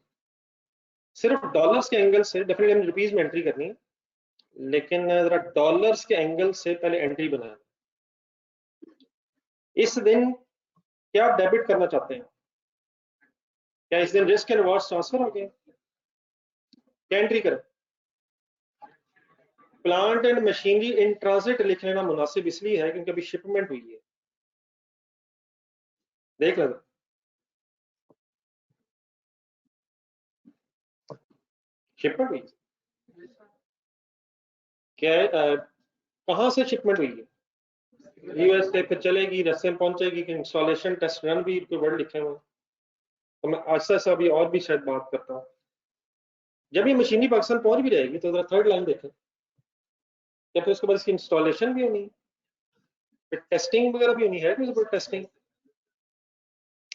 सिर्फ डॉलर्स के एंगल से, डेफिनेटली हमें रुपीस में एंट्री करनी है, लेकिन जरा डॉलर्स के एंगल से पहले एंट्री बनाएं। इस दिन क्या आप डेबिट करना चाहते हैं? क्या इस दिन रिस्क एंड रिवॉर्ड्स ट्रांसफर हो गए? क्या एंट्री करें? Plant and machinery in transit लिख लेना मुनासिब इसलिए है क्योंकि अभी शिपमेंट हुई है। देख लेना, शिपमेंट हुई क्या है? कहाँ से शिपमेंट हुई है? यूएस से, फिर चलेगी, रस्ते में पहुंचेगी कि इंस्टॉलेशन टेस्ट रन भी वर्ड लिखे हुए हैं। तो मैं आस्ता आस्ता अभी और भी शायद बात करता हूँ। जब ये मशीनरी पाकिस्तान पहुंच भी जाएगी तो जरा थर्ड लाइन देखें, या फिर उसके बाद इसकी इंस्टॉलेशन भी होनी है, फिर टेस्टिंग वगैरह भी होनी है, टेस्टिंग।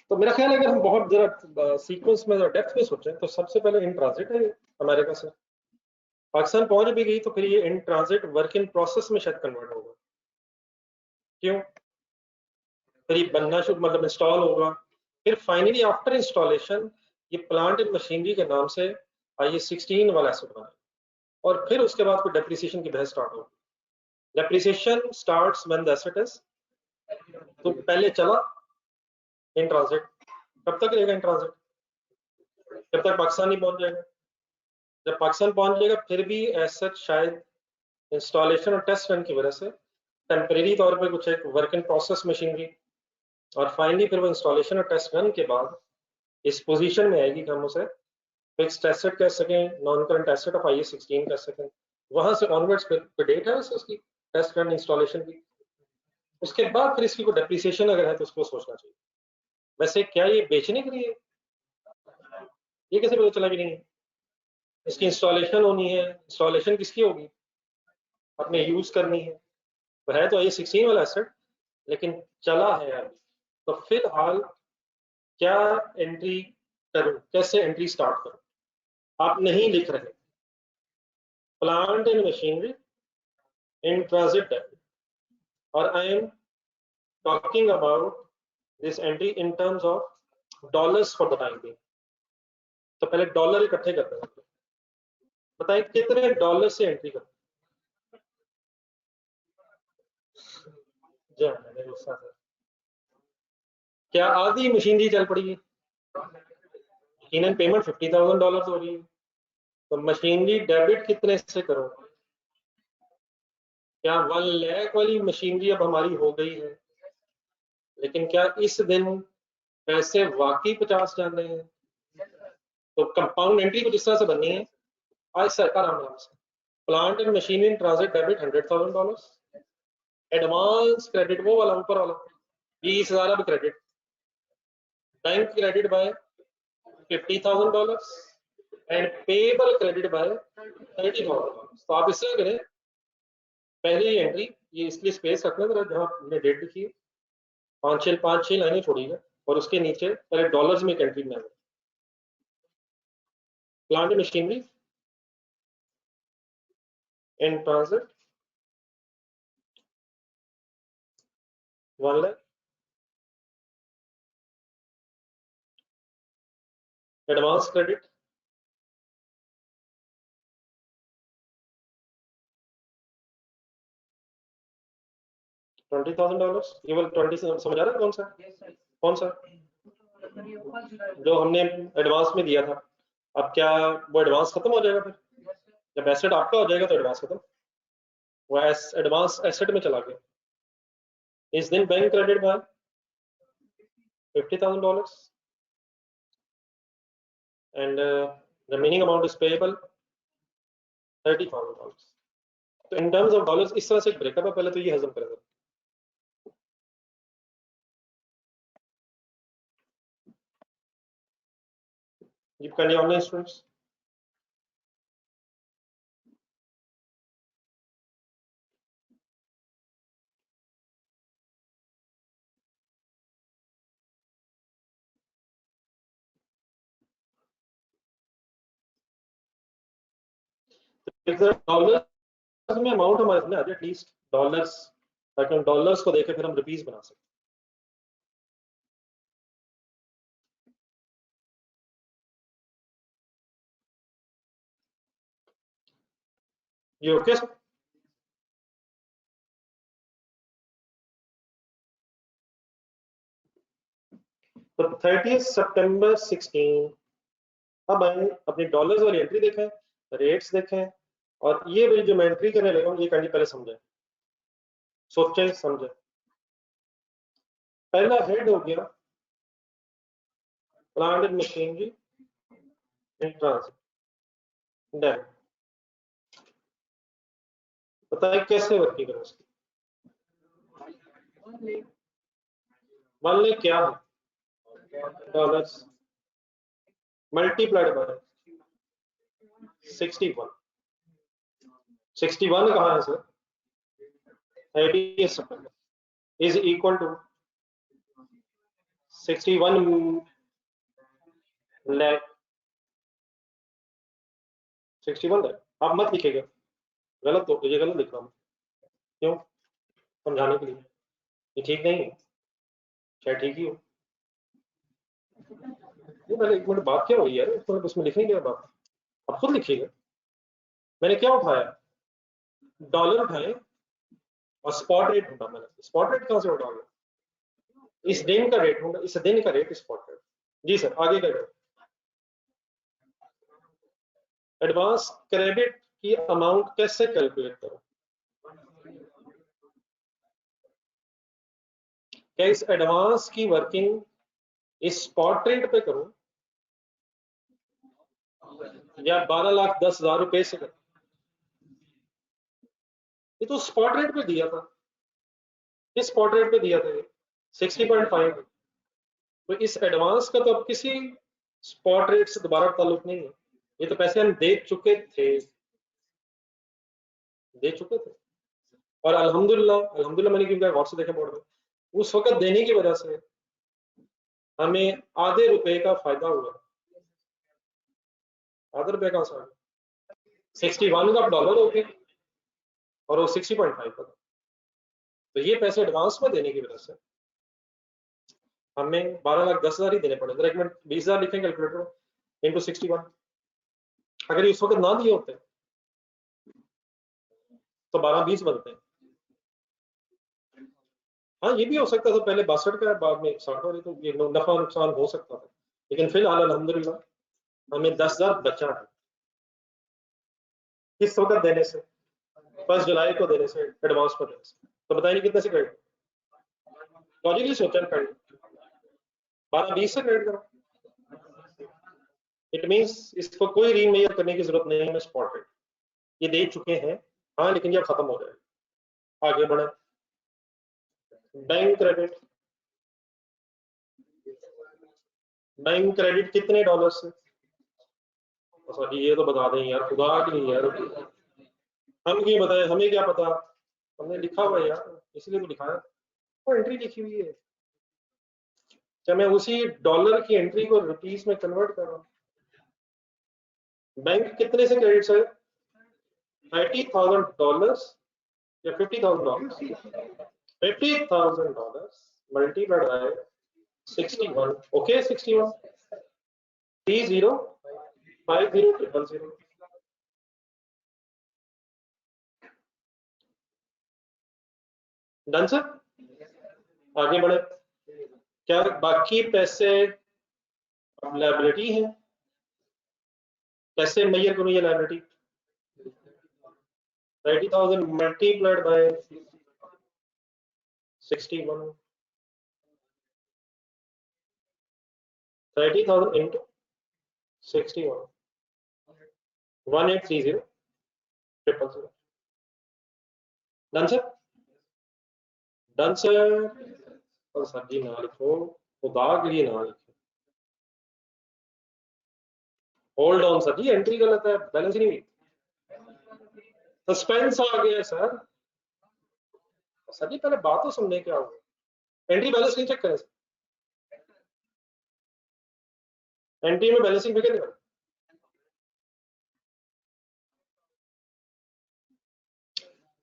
तो मेरा ख्याल है अगर हम बहुत जरा सीक्वेंस में डेप्थ में सोचें तो सबसे पहले इन ट्रांजिट है अमेरिका से, पाकिस्तान पहुंच भी गई तो फिर ये in transit work in process में शायद कन्वर्ट होगा। क्यों? फिर ये बनना शुरू, मतलब इंस्टॉल होगा, फिर फाइनली आफ्टर इंस्टॉलेशन ये प्लांट एंड मशीनरी के नाम से IS16 वाला एसेट बना, और फिर उसके बाद कोई डेप्रिसिएशन की बहस स्टार्ट होगी। Depreciation starts when the asset is, तो पहले चला इन ट्रांजिट, कब तक रहेगा इन ट्रांजिट? जब तक पाकिस्तान नहीं पहुंच जाएगा। जब पाकिस्तान पहुंच जाएगा फिर भी एसेट शायद इंस्टॉलेशन और टेस्ट रन की वजह से टेम्परेरी तौर पे कुछ एक वर्क इन प्रोसेस मशीनरी, और फाइनली फिर वो इंस्टॉलेशन और टेस्ट रन के बाद इस पोजीशन में आएगी कि हम उसे फिक्स्ड एसेट कह सकें, non current asset of IS16 कह सकें। वहां से ऑनवर्ड्स फिर डेट है उसकी टेस्ट रन इंस्टॉलेशन की। उसके बाद फिर इसकी कोई डेप्रिसिएशन अगर है तो उसको सोचना चाहिए। वैसे क्या ये बेचने के लिए? ये कैसे पता चला कि नहीं? इसकी इंस्टॉलेशन होनी है, इंस्टॉलेशन किसकी होगी? अपने यूज करनी है, तो है तो IS16 वाला एसेट, लेकिन चला है अभी, तो फिलहाल क्या एंट्री करूं, कैसे एंट्री स्टार्ट करूं? आप नहीं लिख रहे plant and machinery in transit debit, और I am talking about this entry in terms of dollars for the time being. तो पहले डॉलर इकट्ठे करते हैं, बताइए कितने डॉलर से एंट्री करते हैं? क्या आधी मशीनरी चल पड़ी है? यकीनन पेमेंट $50,000 हो रही है, तो मशीनरी डेबिट कितने से करो? क्या 1 लाख वाली मशीनरी अब हमारी हो गई है, लेकिन क्या इस दिन पैसे वाकई 50 जाने हैं? तो कंपाउंड एंट्री कुछ इस तरह से बननी है। आज सरकार आराम से, plant and machinery in transit debit $100,000, advance credit वो वाला ऊपर वाला 20,000 अब credit, bank credit by $50,000 and payable credit by $30,000। तो आप इससे करें, पहले ही एंट्री, ये इसलिए स्पेस रखना जरा जहाँ हमने डेट लिखी है, पांच छह लाइनें छोड़िएगा, और उसके नीचे पहले डॉलर्स में एक एंट्री बनाए, plant machinery in transit 1 lakh, advance credit $20,000। केवल 20 से समझ आ रहा है? कौन सा कौन सा जो हमने एडवांस में दिया था? अब क्या वो एडवांस खत्म हो जाएगा? फिर जब एसेट आपका हो जाएगा तो एडवांस खत्म, वो एडवांस एसेट में चला गया। इस दिन bank credit by $50,000 and remaining amount is payable $30,000। तो इन टर्म्स ऑफ डॉलर्स इस तरह से एक ब्रेकअप है, पहले तो ये हजम करेगा। ये ऑनलाइन स्टूडेंट्स डॉलर्स में अमाउंट हमारे सामने आ जाए एटलीस्ट डॉलर्स, ताकि हम डॉलर्स को देखे फिर हम रुपीस बना सकते। ये ओके? तो 30 सितंबर 16 अब आए अपनी डॉलर्स वाली एंट्री देखें, रेट्स देखें, और ये वाली जो मैं एंट्री करने लगा हूँ ये कहानी पहले समझें, सोचें समझें। पहला हेड हो गया plant and machinery in transit date. बताइए कैसे वर्किंग करें उसकी। मान लें क्या है डॉलर्स मल्टीप्लाइड बाय 61। 61 कहाँ है सर? 30 सितंबर is equal to 61 lakh 61 lakh. आप मत लिखेगा, गलत तो ये गलत लिख रहा हूँ। क्यों? समझाने के लिए। ये ठीक नहीं है, शायद ठीक ही हो। ये पहले एक मिनट, बात क्या हुई यार? एक मिनट, उसमें लिखेंगे क्या बात? आप खुद लिखिएगा। मैंने क्या उठाया? डॉलर उठाए और स्पॉट रेट ढूंढा मैंने। स्पॉट रेट कहाँ से उठा गया? इस दिन का रेट ढूंढा, इस दिन का रेट स्पॉट रेट। जी सर, आगे का रेट। एडवांस क्रेडिट की अमाउंट कैसे कैलकुलेट करो? क्या इस एडवांस की वर्किंग इस स्पॉट रेट पे करो या 12,10,000 रुपए से करो? ये तो स्पॉट रेट पे दिया था। किस स्पॉट रेट पे दिया था ये? 60.5। तो इस एडवांस का तो अब किसी स्पॉट रेट से दोबारा ताल्लुक नहीं है। ये तो पैसे हम दे चुके थे, दे चुके थे। और अल्हम्दुलिल्लाह, अल्हम्दुलिल्लाह मैंने क्योंकि गौर से देखा बोर्ड में, उस वक्त देने की वजह से हमें आधे रुपए का फायदा हुआ। आधे रुपए का आसान 61 का डॉलर हो गया और वो 60.5 का। तो ये पैसे एडवांस में देने की वजह से हमें 12,10,000 ही देने पड़े। एक मिनट, 20,000 लिखें कैलकुलेटर इंटू 61। अगर ये उस वक्त ना दिए होते तो 12-20 बनते हैं। हाँ, ये भी हो सकता था, पहले 62 का बाद में 60 वाली, तो ये नफा नुकसान हो सकता था। लेकिन फिलहाल अल्हम्दुलिल्लाह हमें 10,000 बचा है। किस वक्त देने से? 1 जुलाई को देने से, एडवांस पर देने से। तो बताइए कितने से क्रेडिट? लॉजिकली सोचा क्रेडिट 12-20 से क्रेडिट करो। इट मींस इसको कोई रीमेजर करने की जरूरत नहीं है। स्पॉट रेट ये दे चुके हैं, हाँ, लेकिन ये खत्म हो जाएगा। आगे बढ़े। बैंक क्रेडिट, बैंक क्रेडिट कितने डॉलर से? सॉरी, ये तो बता दें यार, खुदा के लिए यार। हम क्यों बताए, हमें क्या पता? हमने लिखा हुआ है यार, इसलिए तो लिखा है। वो एंट्री लिखी हुई है, क्या मैं उसी डॉलर की एंट्री को रुपीस में कन्वर्ट कर रहा हूँ? बैंक कितने से क्रेडिट है? 30,000 डॉलर्स या 50,000 dollar? 50,000 dollars multiplied by 61। Okay, 61 305000। Done sir. आगे बढ़े। क्या बाकी पैसे लायबिलिटी है? कैसे मेजर करूं ये liability? 30,000 multiplied by 61। 30,000 into 61 1830,000। Done sir. Done sir. और सर जी ना लिखो, खुदा के लिए ना लिखो। Hold on sir ji, entry गलत है, बैलेंस नहीं हुई। सस्पेंस आ गया सर। सर जी पहले बात तो सुनने क्या हुआ। एंट्री बैलेंस नहीं चेक करें सर। एंट्री में बैलेंसिंग फिगर नहीं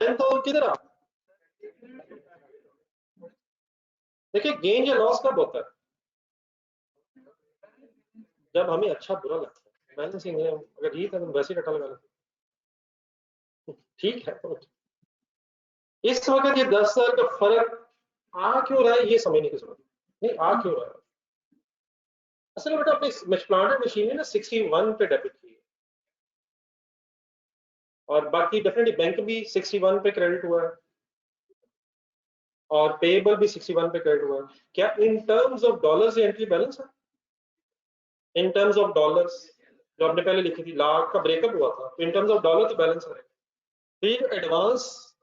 10,000 किधर आ? देखिए गेन या लॉस कब होता है? जब हमें अच्छा बुरा लगता है। बैलेंसिंग है, अगर जीत है तो वैसे ही कटा लगा लेते, ठीक है। तो इस वक्त ये 10,000 का फर्क आ क्यों रहा है ये समझने की जरूरत नहीं, आ क्यों रहा है? असल में बेटा अपनी प्लांटेड मशीन ने ना 61 पे डेबिट की है, और बाकी डेफिनेटली बैंक भी 61 पे क्रेडिट हुआ है, और पेएबल भी 61 पे क्रेडिट हुआ है। क्या इन टर्म्स ऑफ डॉलर्स ये एंट्री बैलेंस है? इन टर्म्स ऑफ डॉलर्स जो आपने पहले लिखी थी, लाख का ब्रेकअप हुआ था, तो इन टर्म्स ऑफ डॉलर तो बैलेंस है। फिर एडवांस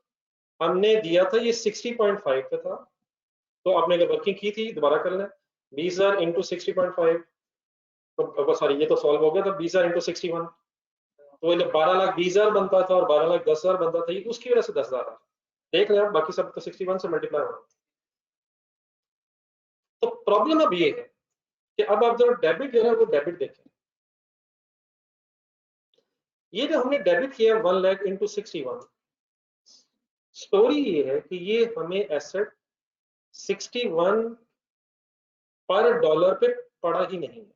हमने दिया था ये 60.5 पे था, तो आपने अगर वर्किंग की थी दोबारा कर लें, 20,000 इंटू 60.5, तो सॉरी ये तो सॉल्व हो गया, तो 20,000 इंटू 61, तो 12,20,000 बनता था और 12,10,000 बनता था, ये उसकी वजह से 10,000 देख रहे हैं, बाकी सब तो 61 से मल्टीप्लाई हो। तो प्रॉब्लम अब ये है कि अब आप जो डेबिट जो है वो डेबिट देखें, ये जो हमने डेबिट किया 1 लाख इंटू 61, स्टोरी ये है कि ये हमें एसेट 61 पर डॉलर पे पड़ा ही नहीं है।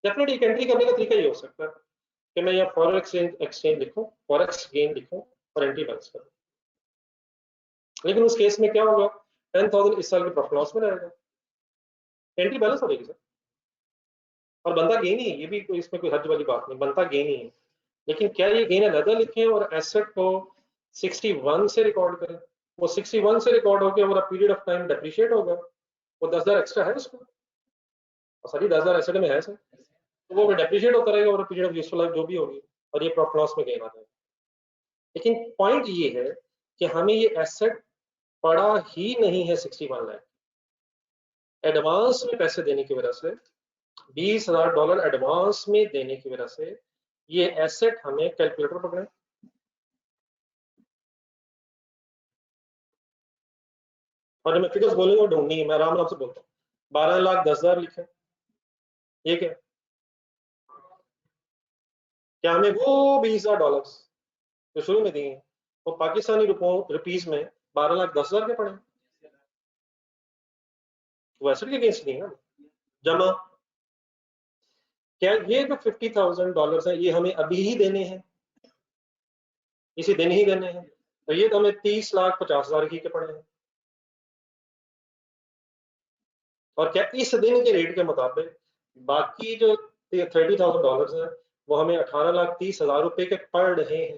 डेफिनेटली एक एंट्री करने का तरीका ये हो सकता है कि मैं यहाँ फॉरेक्स एक्सचेंज लिखूं, फॉरेक्स गेन लिखूं और एंट्री बैलेंस करूं, लेकिन उस केस में क्या होगा, 10,000 इस साल के प्रॉफिट लॉस में रहेगा, एंट्री बैलेंस हो जाएगी सर, और बनता गेन ही है, ये भी कोई इसमें कोई हर्ज वाली बात नहीं, बनता गेन ही है। लेकिन क्या ये गेन अलग लिखें और एसेट को 61 से रिकॉर्ड करें? वो 61 से रिकॉर्ड होकर over period of time depreciate होगा, वो 10,000 एक्स्ट्रा है उसको, और सर 10,000 एसेट में है सर, तो वो डेप्रिशिएट होता रहेगा over period of useful life जो भी होगी, और ये प्रॉफिट लॉस में गेन आ जाएगा। लेकिन पॉइंट ये है कि हमें ये एसेट पड़ा ही नहीं है 61 लाख, एडवांस में पैसे देने की वजह से, $20,000 एडवांस में देने की वजह से ये एसेट हमें, कैलकुलेटर पकड़े, और मैं फिगर्स बोलूंगा ढूंढनी है, मैं आराम आराम से बोलता हूँ, 12,10,000 लिखे, ठीक है, क्या हमें वो $20,000 जो शुरू में दिए वो पाकिस्तानी रुपीज में 12,10,000 के पड़े, वो एसेट के अगेंस्ट नहीं है ना जमा। क्या ये जो $50,000 है ये हमें अभी ही देने हैं, इसी दिन ही देने हैं, तो ये तो हमें 30,50,000 ही के पड़े हैं, और क्या इस दिन के रेट के मुताबिक बाकी जो $30,000 है वो हमें 18,30,000 रुपए के पड़ रहे हैं?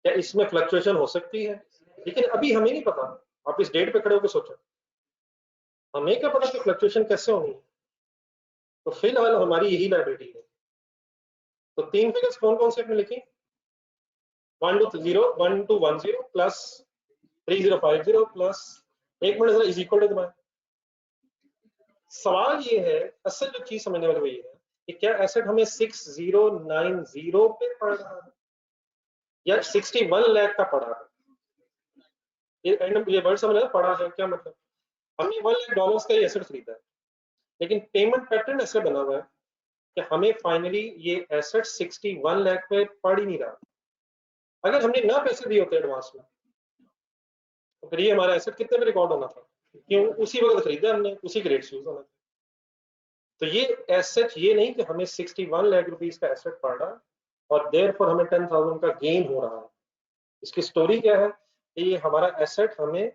क्या इसमें फ्लक्चुएशन हो सकती है? लेकिन अभी हमें नहीं पता, आप इस डेट पे खड़े होकर सोचो, हमें क्या पता कि फ्लक्चुएशन कैसे होनी है। तो फिलहाल हमारी यही लाइबिलिटी है। तो तीन फिगर्स कौन कौन से आपने लिखी, 1210 प्लस 3050 प्लस, एक मिनट जरा इज इक्वल टू दबाएं। सवाल ये है, असल जो चीज समझने वाली वही है कि क्या एसेट हमें 6090 पे पड़ रहा है या 61 लाख का पड़ा है? ये वर्ड समझ रहे, पड़ा है क्या मतलब, हमने $1 लाख का ही एसेट खरीदा है, लेकिन पेमेंट पैटर्न ऐसे बना हुआ है कि हमें फाइनली ये एसेट 61 लाख पे पड़ ही नहीं रहा। अगर हमने ना पैसे दिए होते एडवांस में तो फिर ये हमारा एसेट कितने में रिकॉर्ड होना था, क्यों उसी वक्त खरीदा हमने, उसी के रेट यूज होना था। तो ये एसेट ये नहीं कि हमें 61 लाख रुपीस का एसेट पड़ रहा है और देयरफॉर हमें 10,000 का गेन हो रहा है। इसकी स्टोरी क्या है कि ये हमारा एसेट हमें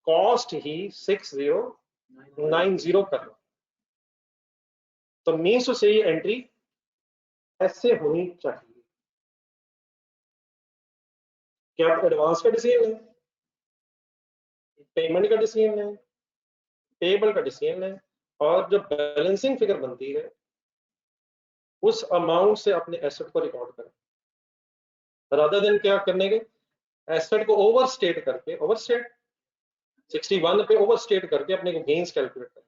कॉस्ट ही 6090 करना, तो मीन्स से ये एंट्री ऐसे होनी चाहिए कि आप एडवांस का डिसीजन लें, पेमेंट का डिसीजन लें, पेबल का डिसीजन लें, और जो बैलेंसिंग फिगर बनती है उस अमाउंट से अपने एसेट को रिकॉर्ड करें, रादर देन क्या करने के, एसेट को ओवरस्टेट करके, ओवरस्टेट 61 पे ओवरस्टेट करके अपने को गेन्स कैलकुलेट करें।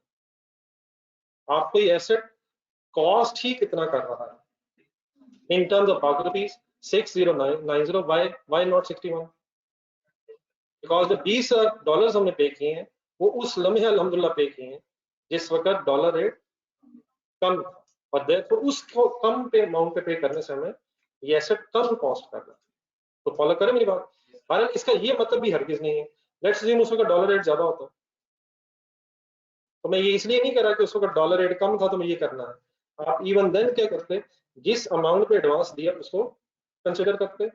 आपको ये एसेट कॉस्ट ही कितना कर रहा है इन terms of rupees 6090, why not 61? Because जो $20 हमने पे किए हैं वो उस लम्हे अल्हम्दुलिल्लाह पे किए हैं जिस वक्त डॉलर रेट कम था, और देयरफॉर उसको कम पे अमाउंट पे करने से हमें ये एसेट कम कॉस्ट कर रहा है। तो फॉलो करें मेरी बात। हालांकि इसका ये मतलब भी हरगिज नहीं है, लेट्स अज्यूम उस वक्त डॉलर रेट ज्यादा होता, तो मैं ये इसलिए नहीं कह रहा कि उस वक्त डॉलर रेट कम था तो मैं ये करना है। आप इवन देन क्या करते, जिस अमाउंट पे एडवांस दिया उसको कंसिडर करते,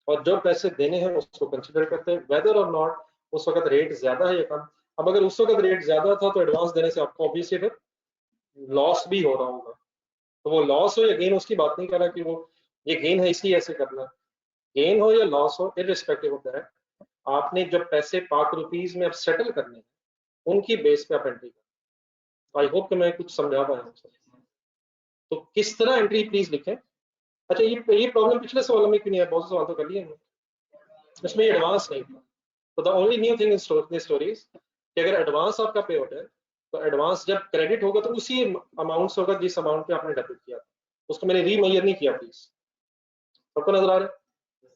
और जो पैसे देने हैं उसको कंसिडर करते हैं, वेदर और नॉट उस वक्त रेट ज्यादा है या कम। अब अगर उस वक्त रेट ज्यादा था तो एडवांस देने से आपको ऑब्वियसली फिर लॉस भी हो रहा होगा, तो वो लॉस हो या गेन उसकी बात नहीं कर रहा कि वो ये गेन है इसलिए ऐसे करना, गेन हो या लॉस हो इररिस्पेक्टिव ऑफ दैट, आपने जब पैसे पाक रुपीज में अब सेटल करने हैं उनकी बेस पे आप एंट्री करें। आई होप कि मैं कुछ समझा पाया हूँ। तो किस तरह एंट्री प्लीज लिखें। अच्छा ये प्रॉब्लम पिछले सवाल में क्यों नहीं है, बहुत से सवाल तो कर लिए इसमें एडवांस नहीं था। तो the only new thing in story कि अगर एडवांस आपका पे आउट है तो एडवांस जब क्रेडिट होगा तो उसी अमाउंट से होगा जिस अमाउंट पे आपने डेबिट किया, उसको मैंने रीमेजर नहीं किया प्लीज। सबको नजर आ रहा है।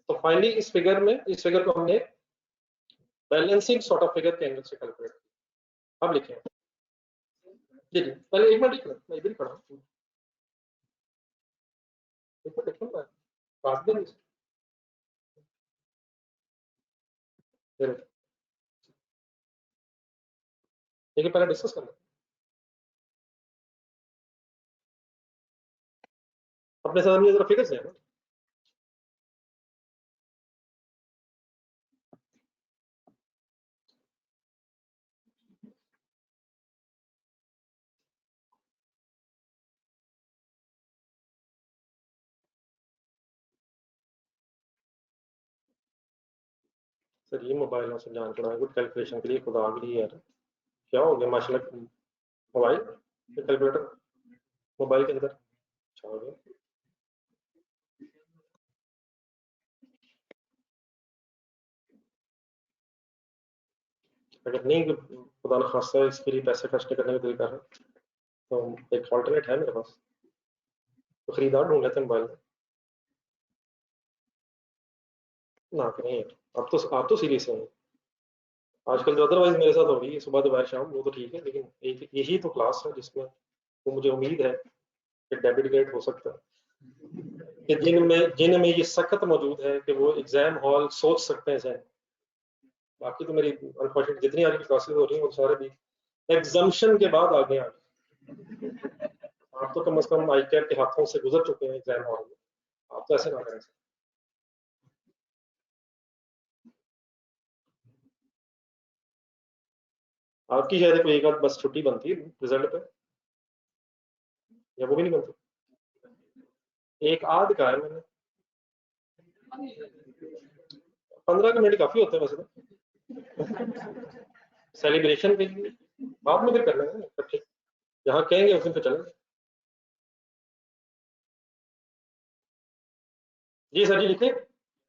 तो फाइनली इस फिगर को हमने बैलेंसिंग सॉर्ट ऑफ फिगर के एंगल से कैलकुलेट किया। अब लिखें जी जी, पहले एक मिनट लिख लो, मैं इधर ही पढ़ा हूं। एक मिनट लिखूं मैं बात भी नहीं लेकिन पहले डिस्कस करना अपने सामने जरा फिगर्स है ना। सर ये मोबाइल से जान पड़ा कुछ कैलकुलेशन के लिए, खुदा के लिए यार क्या हो गया माशाल्लाह। मोबाइल कैलकुलेटर मोबाइल के अंदर अच्छा हो गया। अगर नहीं खुदा न खास्ता इसके लिए पैसे खर्च करने का दिल कर रहा है तो एक ऑल्टरनेट है मेरे पास, तो खरीदार ढूंढ लेते हैं मोबाइल में। ना करें यार, आप तो सीरियस हैं। आजकल जो अदरवाइज मेरे साथ हो रही है सुबह दोपहर शाम वो तो ठीक है, लेकिन एक यही तो क्लास है जिसमें तो मुझे उम्मीद है कि डेबिट क्रेडिट हो सकता है कि जिनमें ये सख्त मौजूद है कि वो एग्जाम हॉल सोच सकते हैं। बाकी तो मेरी अनफॉर्चुनेट जितनी आज की क्लासेस हो रही हैं वो सारे भी एग्जाम्शन के बाद आगे आ गए। आप तो कम से कम आई कैट के हाथों से गुजर चुके हैं एग्जाम हॉल में, आप तो ऐसे ना करें। आपकी शायद कोई एक आध बस छुट्टी बनती है रिजल्ट पे, या वो भी नहीं बनती। एक आध का है मैंने, 15 मिनट काफी होते हैं वैसे तो सेलिब्रेशन के लिए, बाद में फिर कर लेंगे इकट्ठे, जहाँ कहेंगे उस दिन पे चलेंगे। जी सर जी लिखिए,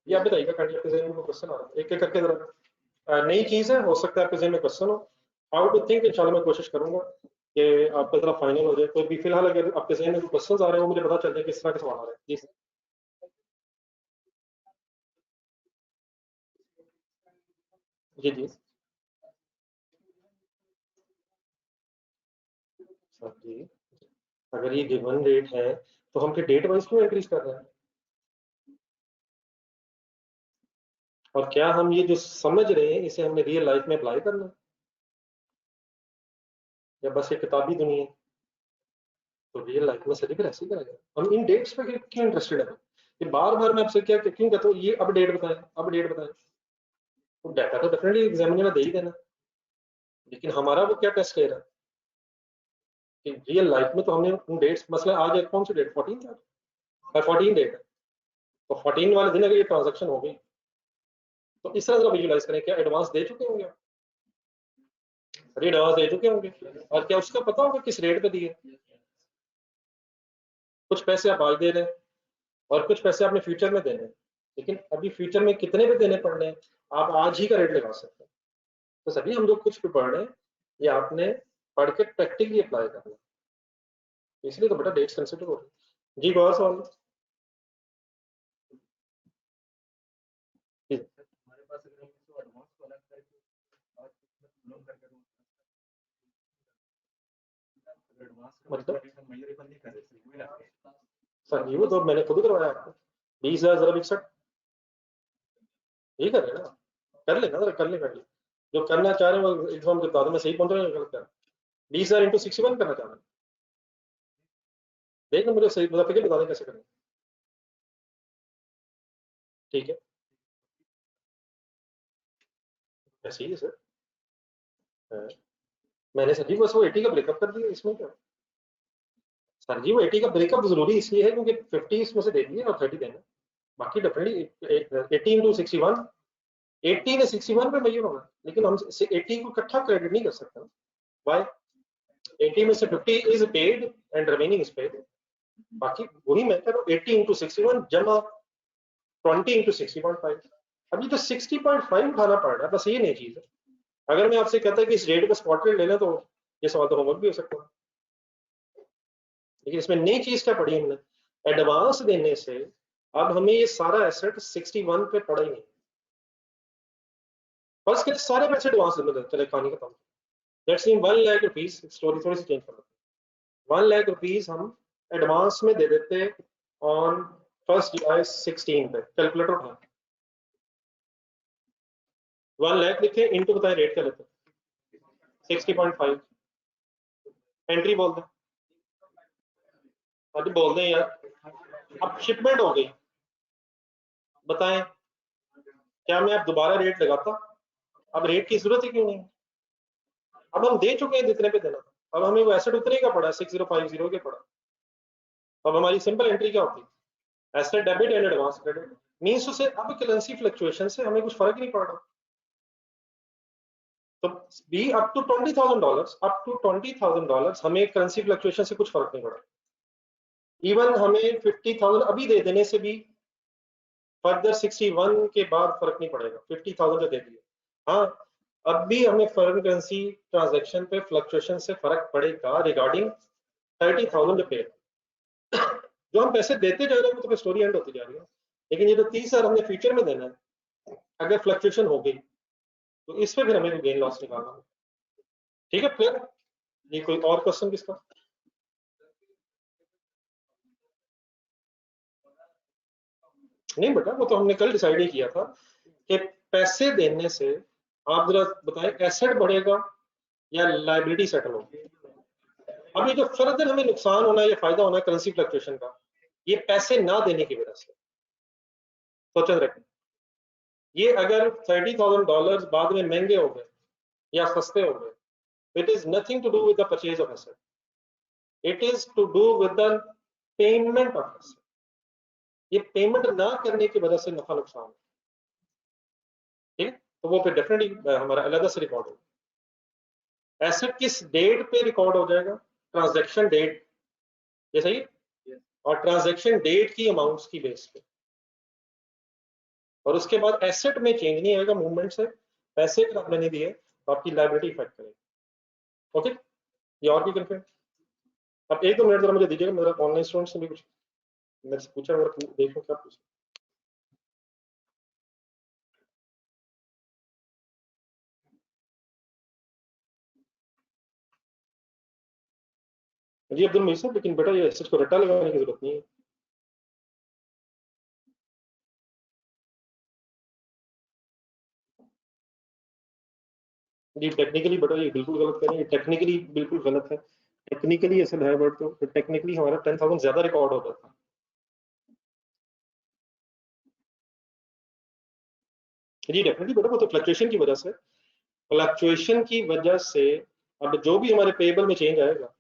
ये आप बताइएगा काइंडली, आपके जहन में क्वेश्चन आ रहा है एक एक करके जरा। नई चीज है, हो सकता है आपके जहन में क्वेश्चन हो। हाउ टू थिंक इंशाल्लाह मैं कोशिश करूंगा कि आपका जरा फाइनल हो जाए, तो भी फिलहाल अगर आपके जहन में क्वेश्चन आ रहे हो मुझे पता चल जाए किस तरह के सवाल आ रहे हैं। जी जी जी सर जी, अगर ये गिवन रेट है तो हम फिर डेट वाइज क्यों इंक्रीज कर रहे हैं, और क्या हम ये जो समझ रहे हैं इसे हमने रियल लाइफ में अप्लाई करना है, या बस ये किताबी दुनिया है। तो रियल लाइफ में सभी फिर ऐसे ही करेगा। हम इन डेट्स पे क्यों इंटरेस्टेड है कि बार बार मैं आपसे क्या क्यों कहता हूँ ये अब डेट बताएं अब डेट बताएं। तो डाटा तो डेफिनेटली एग्जामिनर ने दे ही देना, लेकिन हमारा वो क्या टेस्ट ले रहा है कि रियल लाइफ में तो हमने उन डेट्स, मसला आज है कौन सी डेट 14 है, 14 डेट है, तो 14 वाले दिन अगर ये ट्रांजेक्शन हो गई तो इस तरह से विजुलाइज करें, क्या एडवांस दे चुके होंगे, एडवांस दे चुके होंगे, और क्या उसका पता होगा किस रेट पे दिए। कुछ पैसे आप आज दे रहे हैं और कुछ पैसे आपने फ्यूचर में देने हैं, लेकिन अभी फ्यूचर में कितने पे देने पड़ रहे हैं आप आज ही का रेट लगा सकते हैं। तो सभी हम लोग कुछ पे पढ़ रहे हैं, ये आपने पढ़ के प्रैक्टिकली अप्लाई करना है, इसलिए तो बेटा डेट्स कंसिडर हो रही है। जी बहुत सवाल जी। मतलब सर जी वो तो मैंने खुद करवाया आपको 20,000 जरा 61 यही कर रहे हैं ना, कर लेना जरा, कर ले जो करना चाह रहे हैं वो एग्जाम के बाद में सही पहुंच रहे हैं, गलत कर 20,000 × 61 करना चाह रहे हैं। देखना मुझे सही फिगर बता दें कैसे करें। ठीक है, ऐसे ही है सर। मैंने सर जी बस वो 80 का ब्रेकअप कर दिया, इसमें क्या सर जी? वो 80 का ब्रेकअप जरूरी इसलिए है क्योंकि 50 इसमें से दे दिए और 30 देना, बाकी डेफिनेटली 80 × 61, 80 ने 61 पे मेजर होना, लेकिन हम 80 को इकट्ठा क्रेडिट नहीं कर सकते। व्हाई? 80 में से 50 is paid and remaining is paid, बाकी वही मैं कह रहा हूँ 80 × 61 जमा 20 × 60.5। अभी तो 60.5 उठाना पड़ रहा है, बस ये नई चीज है। अगर मैं आपसे कहता कि इस रेट पे स्पॉट रेट लेना, तो ये सवाल तो होमवर्क भी हो सकता है, लेकिन इसमें नई चीज क्या पड़ी हमने, एडवांस देने से अब हमें ये सारा एसेट 61 पे पड़ा ही नहीं। बस के सारे पैसे एडवांस में चले कहानी खत्म। Let's see 1 lakh rupees, story थोड़ी सी चेंज कर लेते हैं। 1 लाख रुपीस हम एडवांस में दे देते ऑन 1 जुलाई 16 पे। कैलकुलेटर उठा 1 लाख लिखे, इनटू बताए रेट क्या लेते 60.5, एंट्री बोल दें, अभी बोल दें यार। अब शिपमेंट हो गई, बताएं क्या मैं अब दोबारा रेट लगाता? अब रेट की जरूरत ही क्यों नहीं? अब हम दे चुके हैं जितने पे देना, अब हमें वो एसेट उतने का पड़ा 6050 के पड़ा। अब हमारी सिंपल एंट्री क्या होती? Asset debit and advance credit, means उसे अब करेंसी फ्लक्चुएशन से हमें कुछ फर्क नहीं पड़ रहा। तो be up to $20,000, up to $20,000 हमें करेंसी फ्लक्चुएशन से कुछ फर्क नहीं पड़ा। इवन हमें 50,000 अभी दे देने से भी फर्दर 61 के बाद फर्क नहीं पड़ेगा, 50,000 जो दे दिए। हाँ, अब भी हमें फॉरेन करेंसी ट्रांजैक्शन पे फ्लक्चुएशन से फर्क पड़ेगा रिगार्डिंग 30,000 जो पे, जो हम पैसे देते जा रहे हैं वो तो स्टोरी एंड होती जा रही है। लेकिन ये जो 30,000 हमने फ्यूचर में देना है, अगर फ्लक्चुएशन हो गई तो इस पे फिर हमें गेन लॉस निकालना है। ठीक है क्लियर? ये कोई और क्वेश्चन किसका? नहीं बेटा, वो तो हमने कल डिसाइड ही किया था कि पैसे देने से आप जरा बताएं एसेट बढ़ेगा या लाइबिलिटी सेटल होगी। अब ये जो फर्दर हमें नुकसान होना है या फायदा होना है करेंसी फ्लक्चुएशन का, ये पैसे ना देने की वजह से। सोचें रखें, ये अगर $30,000 बाद में महंगे हो गए या सस्ते हो गए, it is nothing to do with the purchase of asset, it is to do with the payment of asset. ये पेमेंट ना करने की वजह से नफा नुकसान है, ठीक है? तो वो फिर डेफिनेटली हमारा अलग से रिकॉर्ड होगा। एसेट किस डेट पे रिकॉर्ड हो जाएगा? ट्रांजैक्शन डेट, ये सही है? और ट्रांजैक्शन डेट की अमाउंट्स की बेस पे, और उसके बाद एसेट में चेंज नहीं आएगा मूवमेंट से। पैसे अगर आपने नहीं दिए तो आपकी लाइबिलिटी इफेक्ट करेगी। ओके, ये और भी कंफर्म? अब एक दो मिनट जरा मुझे दीजिएगा, मेरा ऑनलाइन स्टूडेंट से भी कुछ मेरे से पूछा, देखो क्या पूछा। जी अब्दुल मजीद साहब, लेकिन बेटा ये एसेट को रट्टा लगाने की जरूरत नहीं है। जी टेक्निकली बेटा ये बिल्कुल गलत कह रहे हैं, टेक्निकली बिल्कुल गलत है। टेक्निकली ऐसे है वर्ड, तो टेक्निकली हमारा 10,000 ज्यादा रिकॉर्ड होता था। जी डेफिनेटली बेटा, वो तो फ्लक्चुएशन की वजह से, फ्लक्चुएशन की वजह से अब जो भी हमारे पेबल में चेंज आएगा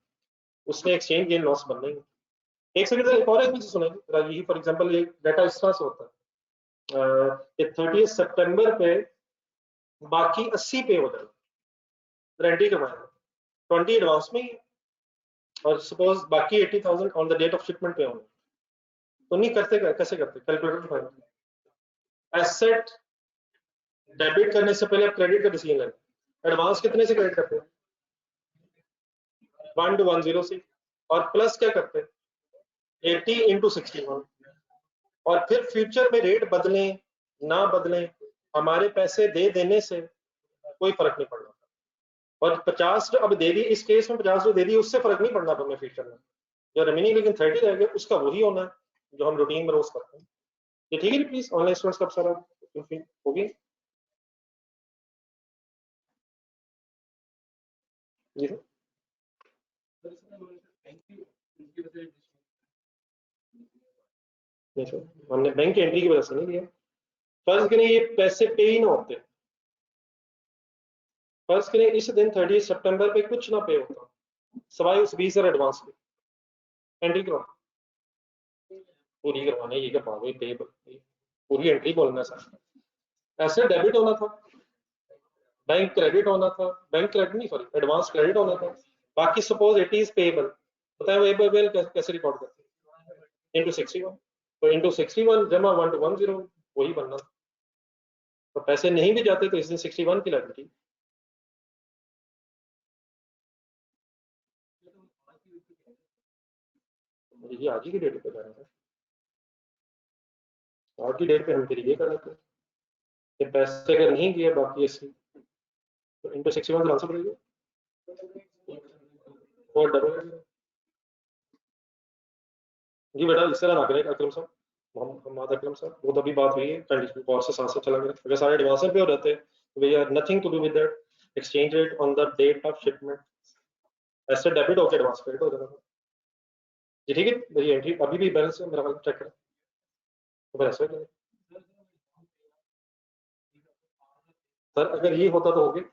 उसने एक्सचेंज गेन लॉस बनना ही। एक सेकंड एक और एक सुनेंगे यही, फॉर एग्जांपल ये डाटा इस तरह से होता है 30 सितंबर पे बाकी 80 पे हो जाएगा, गारंटी के बाद 20 एडवांस में ही, और सपोज बाकी 80,000 on the date of shipment pay होंगे, तो नहीं करते कैसे करते? कैलकुलेटर फाइल एसेट डेबिट करने से पहले आप क्रेडिट का डिसीजन लें। एडवांस कितने से क्रेडिट करते हैं? 1 to 10 से, और प्लस क्या करते हैं? 80 × 61, और फिर फ्यूचर में रेट बदलें ना बदलें, हमारे पैसे दे देने से कोई फर्क नहीं पड़ना। और 50 जो अब दे दी, इस केस में 50 जो दे दी उससे फर्क नहीं पड़ना हमें फ्यूचर में, जो रिमेनिंग लेकिन 30 रह गए उसका वही होना है जो हम रूटीन में रोज करते हैं। ये ठीक है प्लीज ऑनलाइन स्टूडेंट्स का सारा होगी जी सर। नहीं सर, हमने बैंक की एंट्री की वजह से नहीं दिया। फर्ज करें ये पैसे पे ही ना होते, फर्ज करें इस दिन 30 सितंबर पे कुछ ना पे होता, सवाए उस 20,000 एडवांस पे, एंट्री करवा पूरी करवानी, ये क्या बात हुई, पे पूरी एंट्री बोलना सर। ऐसे डेबिट होना था, बैंक क्रेडिट होना था, बैंक क्रेडिट नहीं सॉरी एडवांस क्रेडिट होना था। बाकी सपोज इट इज पेएबल, बताएं वो पेएबल कैसे रिकॉर्ड करते हैं, इनटू 61, तो इनटू 61 जमा 1 to 10 वही बनना। तो पैसे नहीं भी जाते तो इस दिन 61 की लाइबिलिटी। ये आज ही की डेट पे कर रहे हैं, आज की डेट पे हम फिर ये कर रहे थे कि पैसे अगर नहीं दिए बाकी ऐसी, तो इनटू 61 आंसर पड़ेगा और डबल। जी बेटा इस तरह ना करें अकरम साहब, मोहम्मद अकरम साहब, वो तभी बात हुई है कंडीशन बहुत से साथ साथ चला गया। अगर सारे एडवांस पे हो जाते we are nothing to do with that, exchange rate on the date of shipment ऐसे डेबिट होकर एडवांस क्रेडिट हो जाता। जी ठीक है, मेरी एंट्री अभी भी बैलेंस है मेरा, चेक करें तो ऐसा करें सर। अगर ये होता तो हो गया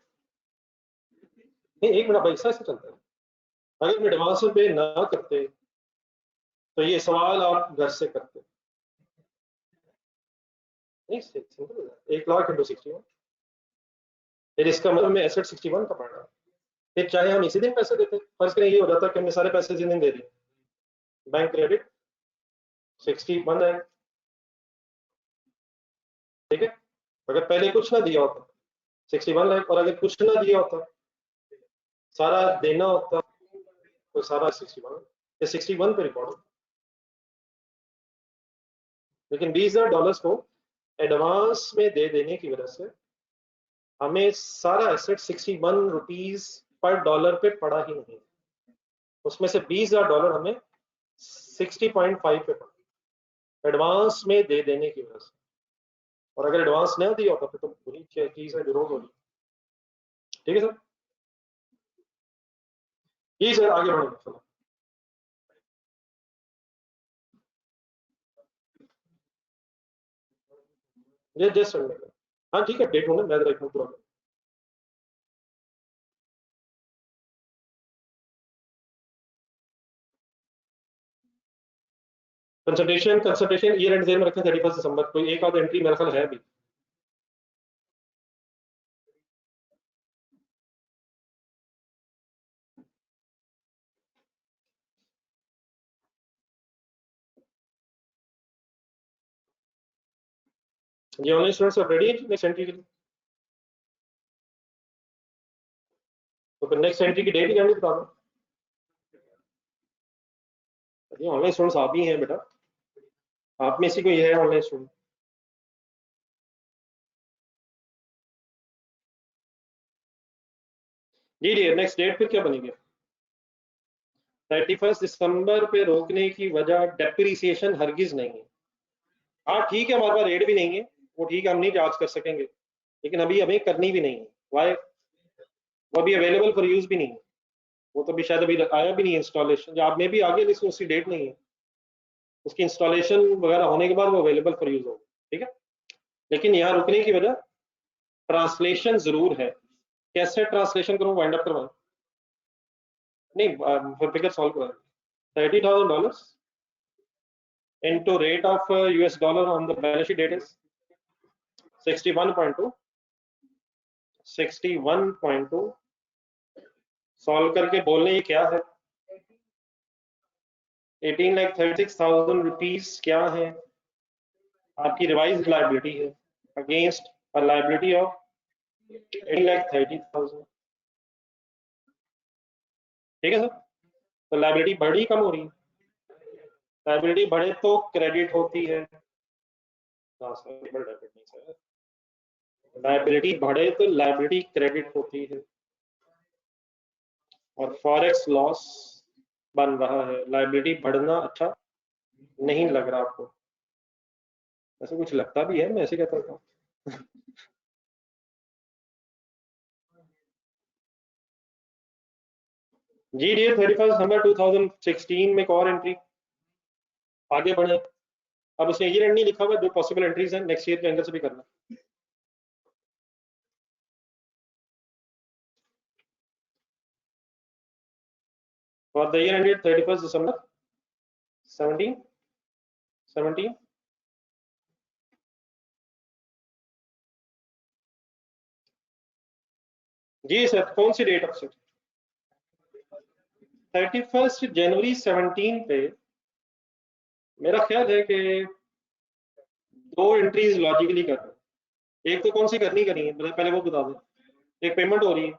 नहीं, एक मिनट भाई ऐसा ऐसे चलता है। अगर एडवांस पे ना करते तो ये सवाल आप घर से करते नहीं, सिंपल 1 लाख इंटू 61, फिर इसका मतलब मैं एसेट 61 का पढ़ रहा हूँ। फिर चाहे हम इसी दिन पैसे देते, फर्ज करें ये हो जाता कि हमने सारे पैसे इसी दिन दे दिए, बैंक क्रेडिट 61 है, ठीक है। अगर पहले कुछ ना दिया होता 61 लाख, और अगर कुछ ना दिया होता सारा देना होता तो सारा 61, ये 61 पे रिकॉर्ड होता। लेकिन $20,000 को एडवांस में दे देने की वजह से हमें सारा एसेट 61 रुपीज पर डॉलर पे पड़ा ही नहीं, उसमें से $20,000 हमें 60.5 पे पड़ा एडवांस में दे देने की वजह से। और अगर एडवांस नहीं दिया होता तो बुरी चीज है, विरोध होगी। ठीक है सर, जी सर आगे बढ़ेंगे। ये जस्ट हाँ ठीक है, डेट होना मैं देखूँ पूरा। कंसल्टेशन ईयर एंड में रखें 31 दिसंबर, कोई एक आध एंट्री मेरा ख्याल है भी। ये ऑनलाइन स्टूडेंट्स अब रेडी है नेक्स्ट एंट्री के लिए, तो फिर नेक्स्ट एंट्री की डेट क्या बता दो। ये ऑनलाइन स्टूडेंट्स आप ही हैं बेटा, आप में से कोई है ऑनलाइन स्टूडेंट? जी जी नेक्स्ट डेट फिर क्या बनेगी? 31 दिसंबर पे रोकने की वजह डेप्रिसिएशन हरगिज नहीं है। हाँ ठीक है, हमारे पास रेट भी नहीं है, वो ठीक है हम नहीं चार्ज कर सकेंगे, लेकिन अभी हमें करनी भी नहीं है। वाई? वो अभी अवेलेबल फॉर यूज भी नहीं है, वो तो अभी शायद अभी आया भी नहीं है इंस्टॉलेशन, या आप में भी आगे लेकिन उसकी डेट नहीं है, उसकी इंस्टॉलेशन वगैरह होने के बाद वो अवेलेबल फॉर यूज होगा। ठीक है, लेकिन यहाँ रुकने की वजह ट्रांसलेशन जरूर है। कैसे ट्रांसलेशन करूँ, वाइंड अप करवाएं? नहीं फिगर सॉल्व करवाएं। $30,000 into rate of US dollar on the balance sheet date is 61.2, 61.2 solve करके बोलने ये क्या है, 18,36,000 रुपीज क्या है आपकी रिवाइज लाइबिलिटी है अगेंस्ट अ लाइबिलिटी ऑफ 18,30,000। ठीक है सर, तो लाइबिलिटी बढ़ी कम हो रही है? लाइबिलिटी बढ़े तो क्रेडिट होती है, लाइबिलिटी बढ़े तो लाइबिलिटी क्रेडिट होती है, और फॉरेक्स लॉस बन रहा है। लाइबिलिटी बढ़ना अच्छा नहीं लग रहा आपको? ऐसा कुछ लगता भी है, मैं ऐसे कहता था। जी डी 31 दिसंबर 2016 में एक और एंट्री, आगे बढ़े। अब उसने ईयर एंड नहीं लिखा हुआ, जो पॉसिबल एंट्रीज हैं नेक्स्ट ईयर के एंगल से भी करना। फॉर द ईयर एंडेड 31 दिसंबर 17 जी सर, कौन सी डेट ऑफ सर? 31 जनवरी 17 पे मेरा ख्याल है कि दो एंट्रीज लॉजिकली कर रहे हैं। एक तो कौन सी करनी है, मतलब पहले वो बता दो। एक पेमेंट हो रही है,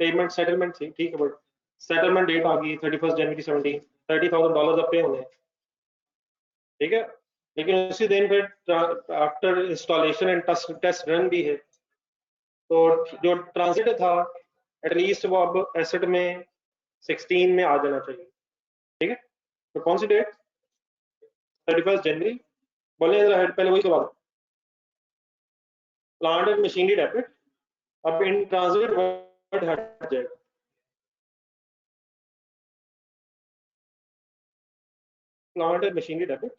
पेमेंट सेटलमेंट थी, ठीक है, बट सेटलमेंट डेट आ गई 31 जनवरी 17, $30,000 अब पे होने हैं, ठीक है। लेकिन उसी दिन पे after installation and test run भी है, तो जो ट्रांजिट था एटलीस्ट वो अब एसेट में 16 में आ जाना चाहिए, ठीक है। तो कौन सी डेट? 31 जनवरी। बोले जरा हेड, पहले वही करवा दो। प्लांट एंड मशीनरी डेबिट, अब इन ट्रांजिट वर्ड हट जाएगा। Plant and machinery debit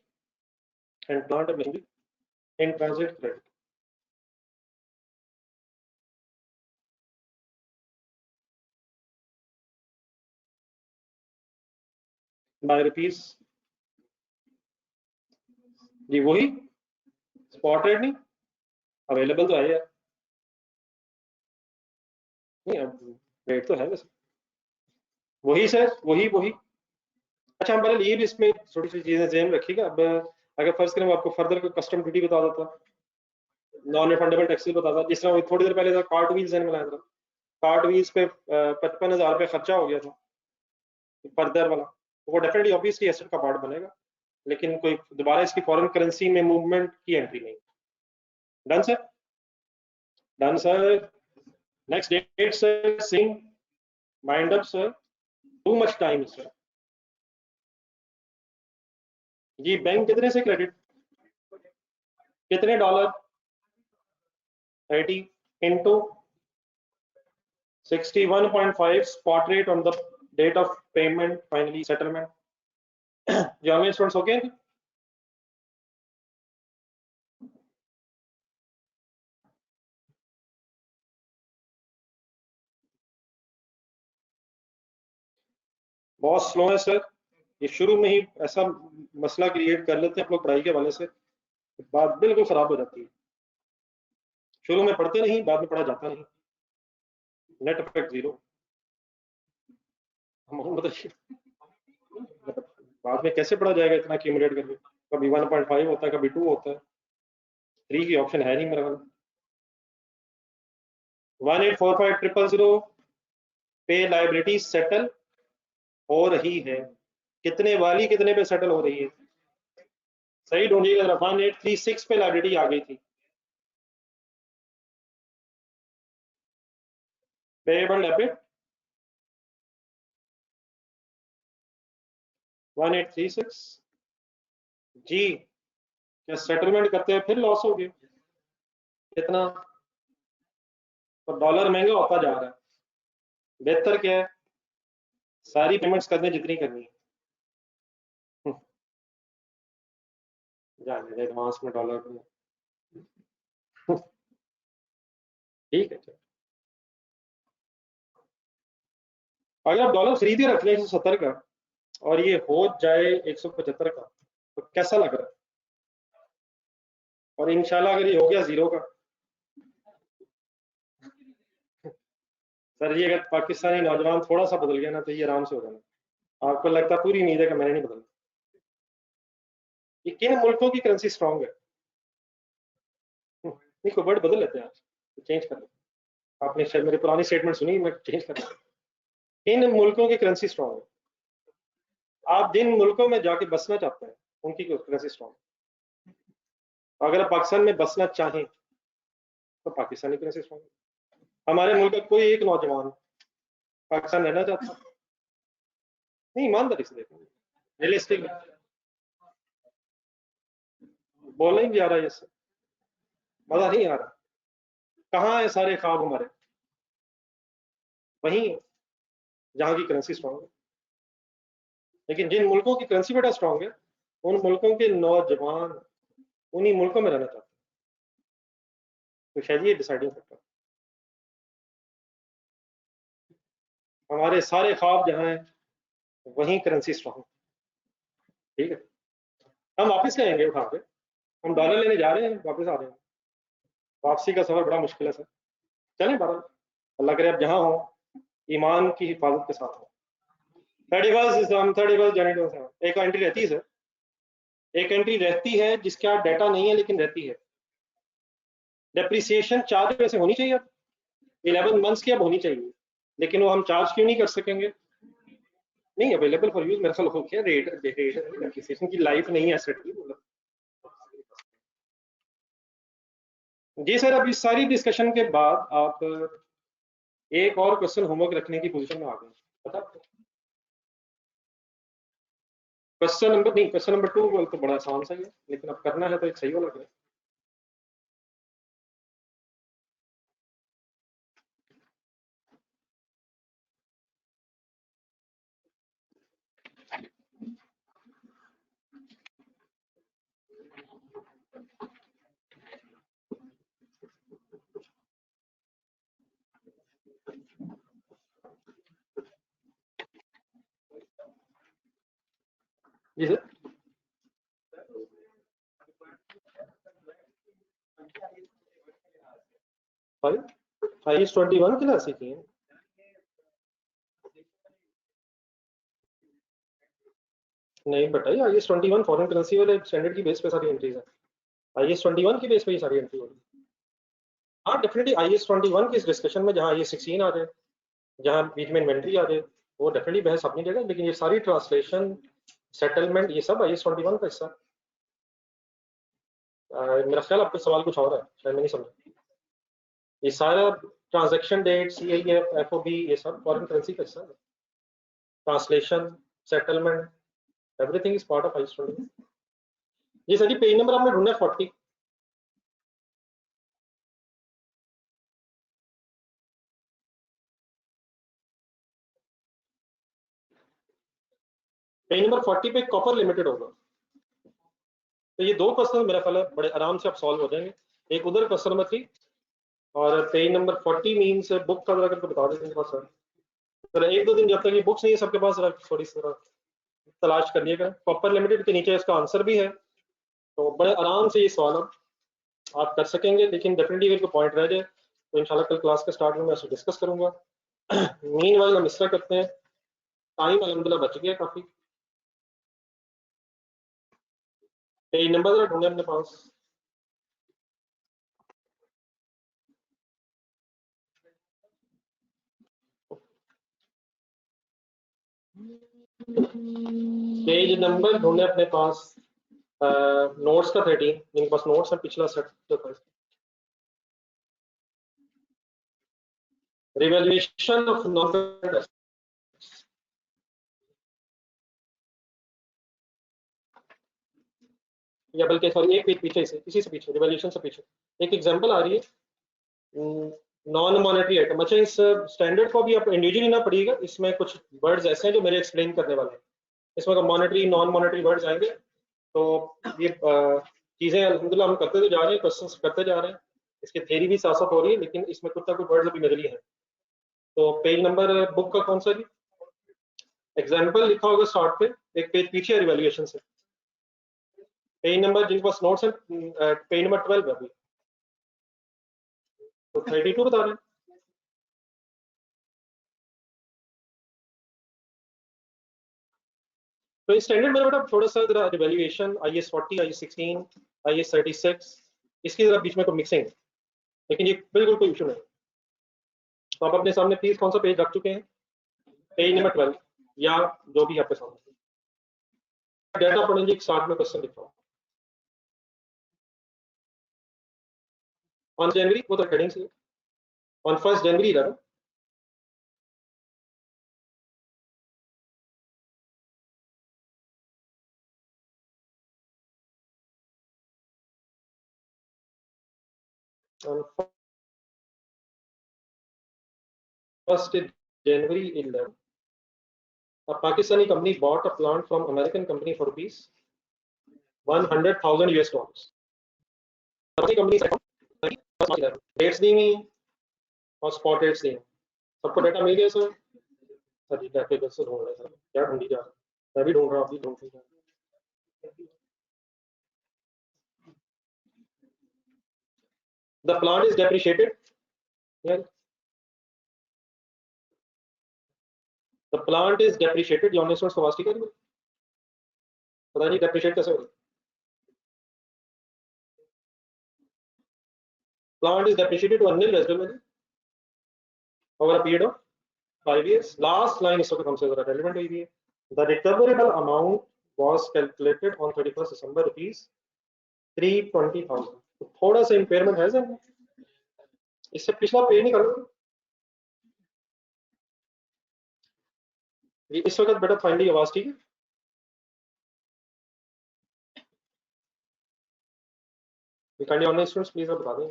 and plant and machinery in transit credit by rupees. जी वही स्पॉट रेट, नहीं अवेलेबल तो है यार, नहीं अब रेट तो है वैसे, वही सर, वही वही। अच्छा, हम पहले ये भी इसमें थोड़ी सी चीजें ध्यान रखिएगा। अब अगर फर्ज करें, आपको फर्दर कस्टम ड्यूटी बता देता, नॉन रिफंडेबल टैक्सेस बता था, जिस तरह थोड़ी देर पहले था कार्ट व्हील्स ने बनाया था, कार्ट व्हील्स पे 55,000 रुपये खर्चा हो गया था फर्दर वाला, तो वो डेफिनेटली ऑब्वियसली एसेट का पार्ट बनेगा, लेकिन कोई दोबारा इसकी फॉरेन करेंसी में मूवमेंट की एंट्री नहीं। Done sir, done sir. Next date sir, सिंह mind up sir, too much time sir. जी बैंक कितने से क्रेडिट, कितने dollar? 30 into 61.5 spot rate on the date of payment, finally settlement। जो हमें स्टूडेंट्स हो गए। बहुत स्लो है सर, ये शुरू में ही ऐसा मसला क्रिएट कर लेते हैं आप लोग पढ़ाई के हवाले से, बात बिल्कुल खराब हो जाती है। शुरू में पढ़ते नहीं, बाद में पढ़ा जाता नहीं, नेट इफेक्ट जीरो। हम बताइए, बाद में कैसे पढ़ा जाएगा इतना एक्यूमुलेट करके? कभी 1.5 होता है, कभी 2 होता है, 3 की ऑप्शन है नहीं मेरे वाला। 1845000 पे लाइबिलिटी सेटल हो रही है, कितने वाली कितने पे सेटल हो रही है? सही ढूंढिएगा। 1836 पे लाइबिलिटी आ गई थी, पेएबल डेबिट 1836। जी, क्या सेटलमेंट करते हैं फिर लॉस हो गया? कितना? तो डॉलर महंगा होता जा रहा है। बेहतर क्या है, सारी पेमेंट्स करने जितनी करनी है, जाने एडवांस में डॉलर में। ठीक है, चलो। अगर आप डॉलर खरीद के रख लें 170 का, और ये हो जाए 175 का, तो कैसा लग रहा है? और इंशाल्लाह अगर ये हो गया जीरो का, सर ये अगर पाकिस्तानी नौजवान थोड़ा सा बदल गया ना, तो ये आराम से हो जाना। आपको लगता है पूरी उम्मीद है कि मैंने नहीं बदलना। ये किन मुल्कों की करेंसी स्ट्रांग है? नहीं, कोई वर्ड बदल लेते हैं आज, चेंज कर लेते। आपने शायद मेरी पुरानी स्टेटमेंट सुनी, मैं चेंज कर लेता। इन मुल्कों की करेंसी स्ट्रांग है। आप जिन मुल्कों में जाके बसना चाहते हैं उनकी करेंसी स्ट्रांग है। अगर आप पाकिस्तान में बसना चाहें तो पाकिस्तानी करेंसी स्ट्रांग है। हमारे मुल्क का कोई एक नौजवान पाकिस्तान रहना चाहता है? नहीं, ईमानदारी से देखो, रियलिस्टिक बोलना ही जा रहा है। मजा नहीं आ रहा। कहाँ है सारे ख्वाब हमारे? वहीं जहाँ की करेंसी स्ट्रांग है। लेकिन जिन मुल्कों की करेंसी बड़ा स्ट्रांग है, उन मुल्कों के नौजवान उन्हीं मुल्कों में रहना चाहते हैं। तो शायद ये डिसाइडिंग फैक्टर, हमारे सारे ख्वाब जहाँ हैं वहीं करेंसी स्ट्रांग। ठीक है, हम वापस आएंगे उठा के, हम डॉलर लेने जा रहे हैं, वापस आ रहे हैं। वापसी का सफर बड़ा मुश्किल है सर। चलें बहरहाल, अल्लाह करे आप जहाँ हो ईमान की हिफाजत के साथ हो। 31 जनवरी एक एंट्री रहती है सर, एक एंट्री रहती है जिसका डाटा नहीं है लेकिन रहती है। डेप्रिसिएशन चार्ज में से होनी चाहिए, 11 मंथ्स की अब होनी चाहिए, लेकिन वो हम चार्ज क्यों नहीं कर सकेंगे? नहीं अवेलेबल फॉर यूज, मेरे ख्याल हो गया रेट, डेप्रिसिएशन की लाइफ नहीं है एसेट की, मतलब। जी सर, अब इस सारी डिस्कशन के बाद आप एक और क्वेश्चन होमवर्क रखने की पोजीशन में आ गए, पता आपको? क्वेश्चन नंबर नहीं, क्वेश्चन नंबर 2 तो बड़ा आसान सा ही है, लेकिन अब करना है तो एक सही वाला करें। जी सर, IS-21 क्लास की है। नहीं बताइए, IS-21 फॉरेन करेंसी वाले स्टैंडर्ड की बेस पे सारी एंट्रीज है। IS-21 की बेस पे ही सारी एंट्री होगी। हाँ डेफिनेटली, IS-21 की इस डिस्कशन में जहाँ IS-16 आ जाए, जहाँ बीच में इन्वेंट्री आ जाए, वो डेफिनेटली बहस अपनी जगह, लेकिन ये सारी ट्रांसलेशन, सेटलमेंट, ये सब IS-21 का हिस्सा। मेरा ख्याल आपका सवाल कुछ और है, शायद मैं नहीं समझा। ये सारा ट्रांजैक्शन डेट, CIF, FOB, ये सब फॉरेन करेंसी का हिस्सा है। Translation, settlement, everything is part of IS-21। ये सर जी पेज नंबर आपने ढूंढना है 40। पेज नंबर 40 पे कॉपर लिमिटेड होगा। तो ये दो क्वेश्चन मेरा ख्याल है बड़े आराम से आप सॉल्व हो जाएंगे। एक उधर क्वेश्चन नंबर 3, और पेज नंबर 40 मीन्स बुक का जरा करके बता देते हैं सर। तो एक दो दिन जब तक ये बुक्स नहीं है सबके पास, जरा थोड़ी सी तलाश करिएगा। कॉपर लिमिटेड के नीचे इसका आंसर भी है, तो बड़े आराम से ये सवाल आप कर सकेंगे। लेकिन डेफिनेटली अगर कोई पॉइंट रह जाए तो इंशाल्लाह कल क्लास के स्टार्ट में मैं उसको डिस्कस करूंगा। मीन वाइल हम इस तरह करते हैं, टाइम अलहमदुलिल्लाह बच गया काफी। पेज नंबर जरा ढूंढे अपने पास। पेज नंबर ढूंढे अपने पास, नोट्स का 13, जिनके पास नोट्स है पिछला सेट जो था। रिवैल्यूएशन ऑफ नॉन करंट, या बल्कि सॉरी एक पेज पीछे से, इसी से पीछे, रिवैल्यूएशन से पीछे एक एग्जांपल आ रही है, नॉन मॉनेटरी आइटम। अच्छा, इस स्टैंडर्ड को भी आप इंडिविजुअली ना पढ़िएगा, इसमें कुछ वर्ड्स ऐसे हैं जो मेरे एक्सप्लेन करने वाले हैं। इसमें मॉनेटरी नॉन मॉनेटरी वर्ड्स आएंगे, तो ये चीजें अल्हम्दुलिल्लाह हम करते तो जा रहे हैं, क्वेश्चंस करते जा रहे हैं, इसकी थ्योरी भी साथ साथ हो रही है, लेकिन इसमें कुछ ना कुछ वर्ड्स अभी नजर ही है। तो पेज नंबर बुक का कौन सा जी? एग्जाम्पल लिखा होगा स्टार्ट पे, एक पेज पीछे रिवैल्यूएशन से। पेज नंबर जिनके पास नोट्स है, पेज नंबर 12 है अभी, तो 32 बता रहे हैं। तो इस स्टैंडर्ड में बेटा थोड़ा सा जरा रिवैल्यूएशन, IS-40, IS-16, IS-36, इसकी जरा बीच में कोई मिक्सिंग है, लेकिन ये बिल्कुल कोई इशू नहीं। तो आप अपने सामने प्लीज कौन सा पेज रख चुके हैं? पेज नंबर 12, या जो भी आपके सामने डाटा पढ़ेंगे, एक साथ में क्वेश्चन लिखा हूँ। ऑन जनवरी, वो तो हेडिंग से, on 1 January on 1st January 11, a Pakistani company bought a plant from American company for rupees 100,000 US dollars. The company rates दी हुई और स्पॉट रेट्स दी, सबको डाटा मिल गया सर? सर जी डाटा कैसे ढूंढ रहे सर, क्या ढूंढी जा रहा है? मैं भी ढूंढ रहा हूँ, आप भी ढूंढ रहे हैं. The plant is depreciated. Yeah. The plant is depreciated. ये ऑनलाइन सोर्स को वास्ती करेंगे, पता नहीं depreciate कैसे होगा. Plant is depreciated to a nil residual value over a period of 5 years. Last line इस वक्त हमसे ज़रा relevant हुई है. The recoverable amount was calculated on 31st December rupees 320,000. तो थोड़ा सा impairment है सर, इससे पिछला पे नहीं करो. ये इस वक्त बेटा फाइनली आवाज ठीक है. काइंडली ऑनलाइन स्टूडेंट्स प्लीज आप बता दें.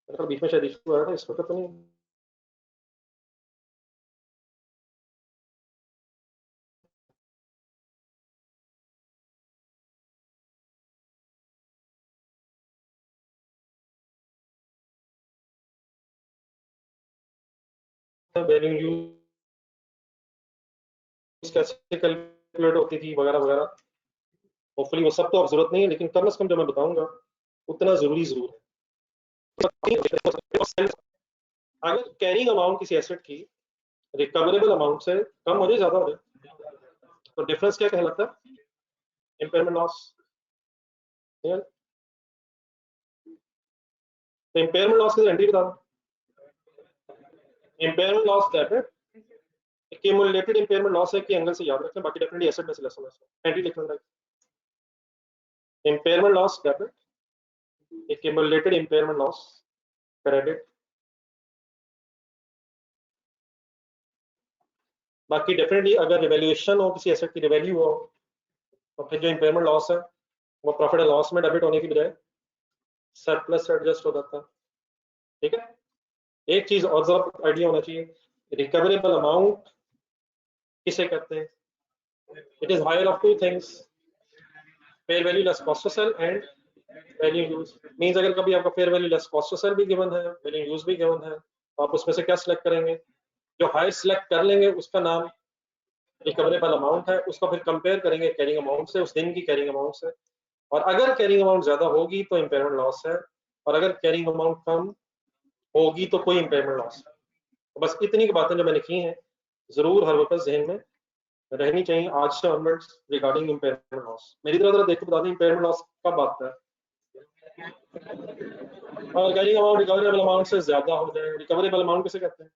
मेरे बीच में शायद इशू आया था, इस वक्त तो नहीं. वैल्यू यूज कैसे कैलकुलेट होती थी वगैरह वगैरह, होपफुली वो सब तो अब जरूरत नहीं है, लेकिन कम से कम जो मैं बताऊंगा उतना जरूरी जरूर है. अगर कैरिंग अमाउंट किसी एसेट की रिकवरेबल अमाउंट से कम हो जाए, ज्यादा हो जाए, तो डिफरेंस क्या कहलाता है? Impairment loss. तो इम्पेयरमेंट लॉस की एंट्री बता दो. Impairment loss debit accumulated impairment loss है कि एंगल से याद रखें, बाकी डेफिनेटली एसेट में से लेस होना चाहिए. एंट्री लिखना है impairment loss debit accumulated impairment loss credit. बाकी डेफिनेटली अगर रिवैल्यूएशन हो किसी एसेट की, रिवैल्यू हो, तो फिर जो इम्पेयरमेंट लॉस है वो प्रॉफिट एंड लॉस में डेबिट होने की बजाय सरप्लस से एडजस्ट हो जाता है. ठीक है. एक चीज और जरा आइडिया होना चाहिए, रिकवरेबल अमाउंट किसे कहते हैं? It is higher of two things, fair value less cost to sell and value use. Means अगर कभी आपका fair value less cost to sell भी गिवन है, वैल्यू यूज भी गिवन है, तो आप उसमें से क्या सिलेक्ट करेंगे? जो हायर सिलेक्ट कर लेंगे उसका नाम रिकवरेबल अमाउंट है, उसको फिर कंपेयर करेंगे कैरिंग अमाउंट से, उस दिन की कैरिंग अमाउंट से. और अगर कैरिंग अमाउंट ज्यादा होगी तो इम्पेयरमेंट लॉस है, और अगर कैरिंग अमाउंट कम होगी तो कोई इम्पेयरमेंट लॉस है. तो बस इतनी की बातें जो मैंने की हैं जरूर हर वक्त जहन में रहनी चाहिए आज से ऑनवर्ड्स रिगार्डिंग इम्पेयरमेंट लॉस. मेरी तरह जरा देखो बता दें इम्पेयरमेंट लॉस कब आता है? और कैरिंग अमाउंट रिकवरेबल अमाउंट से ज्यादा हो जाए. रिकवरेबल अमाउंट किसे कहते हैं?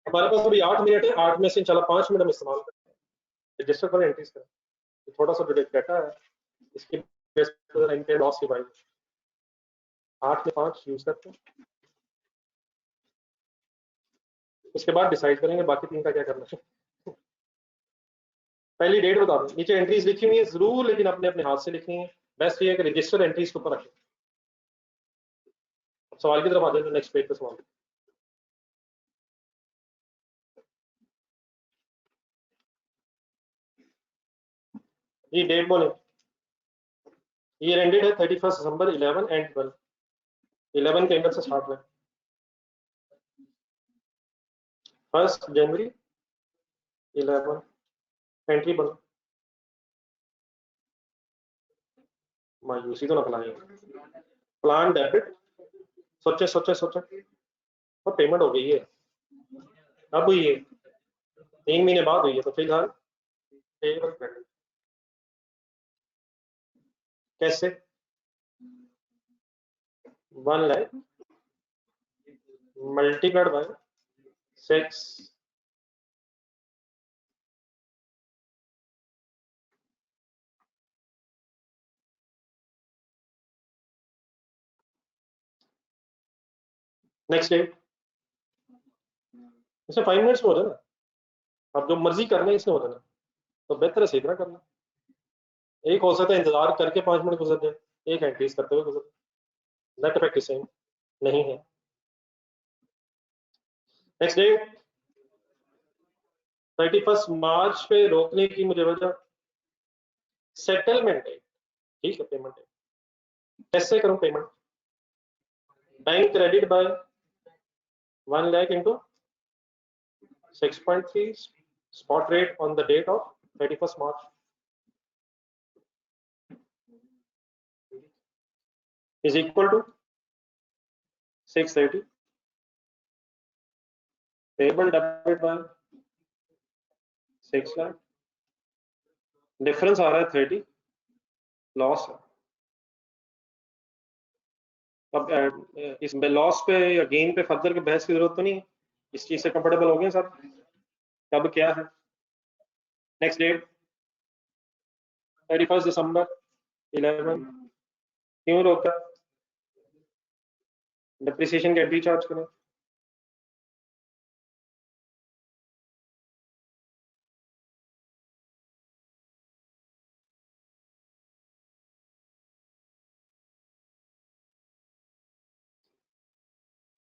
हमारे पास अभी 8 मिनट है, 8 में से इंशाल्लाह 5 मिनट हम इस्तेमाल करते हैं रजिस्टर पर एंट्रीज करें. थोड़ा सा जो डाटा है इसकी बेस पर इम्पेयर लॉस की बात 8 में 5 यूज करते हैं, उसके बाद डिसाइड करेंगे बाकी 3 का क्या करना है. पहली डेट बता दो. नीचे एंट्रीज लिखी हुई है जरूर, लेकिन अपने अपने हाथ से लिखनी है. बेस्ट ये है कि रजिस्टर एंट्रीज के ऊपर रखें. सवाल की तरफ आ जाए. नेक्स्ट पेज पे सवाल. जी डेट बोले. ये एंडेड है 31 दिसंबर 11 एंड 12. 11 के एंगल से स्टार्ट है. 1 जनवरी 11 एंट्री बनो. मायूसी तो ना फैलाएं. Plan debit. सोचे सोचे सोचे और पेमेंट हो गई है, अब हुई है 3 महीने बाद हुई है, तो फिलहाल पेबल क्रेडिट. कैसे? 1 lakh multiplied by 6. Next date. इसमें 5 मिनट्स में हो जाना. आप जो मर्जी करना है इसमें हो जाना, तो बेहतर है इतना करना. एक हो सकता है इंतजार करके 5 मिनट गुजर जाए, एक एंट्रीज करते हुए गुजर जाए, नेट इफेक्ट सेम नहीं है। नेक्स्ट डे 31 मार्च पे रोकने की मुझे वजह, सेटलमेंट डेट, ठीक है, पेमेंट डेट कैसे करूं payment? Bank credit by 1 lakh into 6.3 spot rate on the date of 31st March is equal to 630, payable debit by 6 lakh, difference आ रहा है 30, लॉस है। अब इस लॉस पे या गेन पे फर्दर के बहस की जरूरत तो नहीं है, इस चीज से कंफर्टेबल हो गए सर? कब क्या है? नेक्स्ट डेट 31 दिसंबर 11, क्यों रोका? डिप्रिसिएशन के एंट्री चार्ज करें।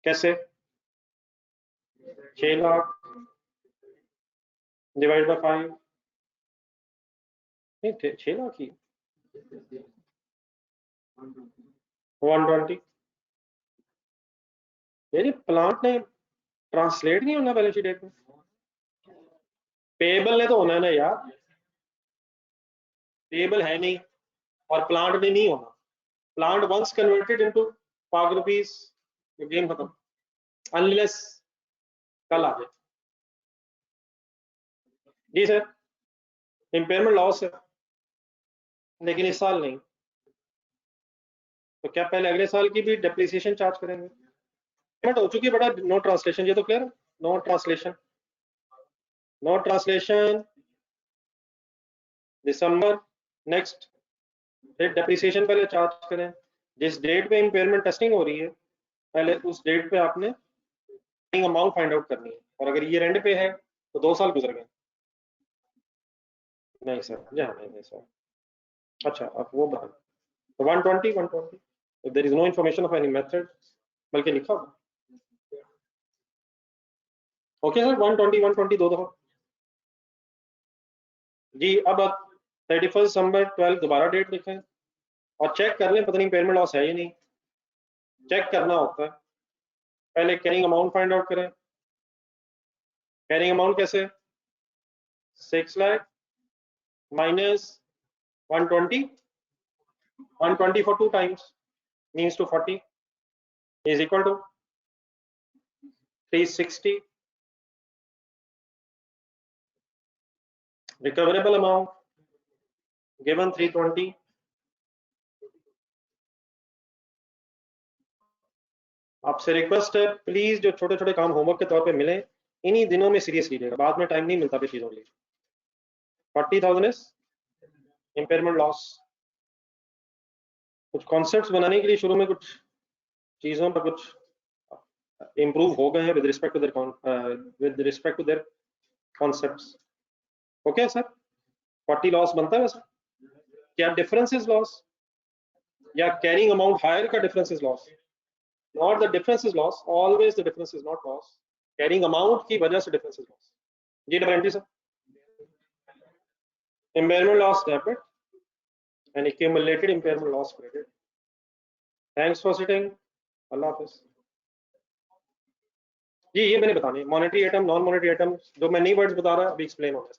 कैसे? 6 लाख डिवाइड बाय 5, नहीं 6 लाख ही 120। यानी प्लांट ने ट्रांसलेट नहीं होना बैलेंस शीट डेट में, पेबल ने तो होना है ना यार, पेबल है नहीं और प्लांट ने नहीं होना। प्लांट वंस कन्वर्टेड इनटू पाक रुपीस, गेम खत्म, अनलेस कल आ जाए। जी सर, इम्पेयरमेंट लॉस है लेकिन इस साल नहीं, तो क्या पहले अगले साल की भी डेप्रिसिएशन चार्ज करेंगे? पेमेंट हो चुकी है बेटा, नो ट्रांसलेशन, ये तो क्लियर है, नो ट्रांसलेशन, नो ट्रांसलेशन दिसंबर। नेक्स्ट फिर डेप्रिसिएशन पहले चार्ज करें, जिस डेट पे इम्पेयरमेंट टेस्टिंग हो रही है पहले उस डेट पे आपने अमाउंट फाइंड आउट करनी है, और अगर ये एंड पे है तो 2 साल गुजर गए। नहीं सर, नहीं सर। अच्छा अब वो बता, 120 there is no information of any method, बल्कि लिखा होगा। ओके सर, 120 दो दफा जी। अब 31 दिसंबर 12 दोबारा डेट लिखें और चेक कर लें, पता नहीं पेमेंट लॉस है या नहीं, चेक करना होता है। पहले कैरिंग अमाउंट फाइंड आउट करें। कैरिंग अमाउंट कैसे? 6 lakh minus 120, 120 for 2 times means to 40 is equal to 360, recoverable amount given 320, आपसे रिक्वेस्ट है प्लीज जो छोटे छोटे काम होमवर्क के तौर पे मिले इन्हीं दिनों में सीरियस लीजिएगा, बाद में टाइम नहीं मिलता फिर चीजों के लिए। 40,000 इज इम्पेयरमेंट लॉस। कुछ कॉन्सेप्ट्स बनाने के लिए शुरू में कुछ चीजों पर कुछ इंप्रूव हो गए हैं with respect to their concepts. Okay sir, 40 loss बनता है वैसे? क्या डिफरेंस इज लॉस या कैरिंग अमाउंट हायर का difference is loss? Not the difference is loss, always the difference is not loss, carrying amount की वजह से डिफरेंस इज लॉस। जी double entry sir, impairment loss debit and accumulated impairment loss credit. Thanks for sitting. अल्लाह हाफिज जी। ये मैंने बताने monetary item, non monetary item, जो मैं नई वर्ड्स बता रहा अभी एक्सप्लेन हो गया।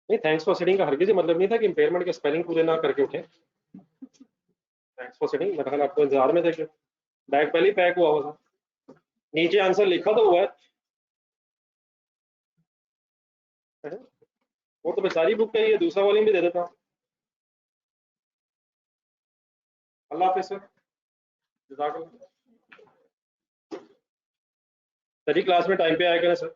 नहीं, थैंक्स फॉर सिटिंग का हरगिज मतलब नहीं था कि इम्पेयरमेंट के स्पेलिंग पूरे ना करके उठे। थैंक्स फॉर सिटिंग मतलब आपको इंतजार में थे कि बैग पहले ही पैक हुआ हुआ था, नीचे आंसर लिखा तो हुआ है। वो तो बेचारी बुक है, ये दूसरा वॉल्यूम भी दे देता। अल्लाह हाफिज सर, जज़ाकल्लाह। सर क्लास में टाइम पे आया करें सर।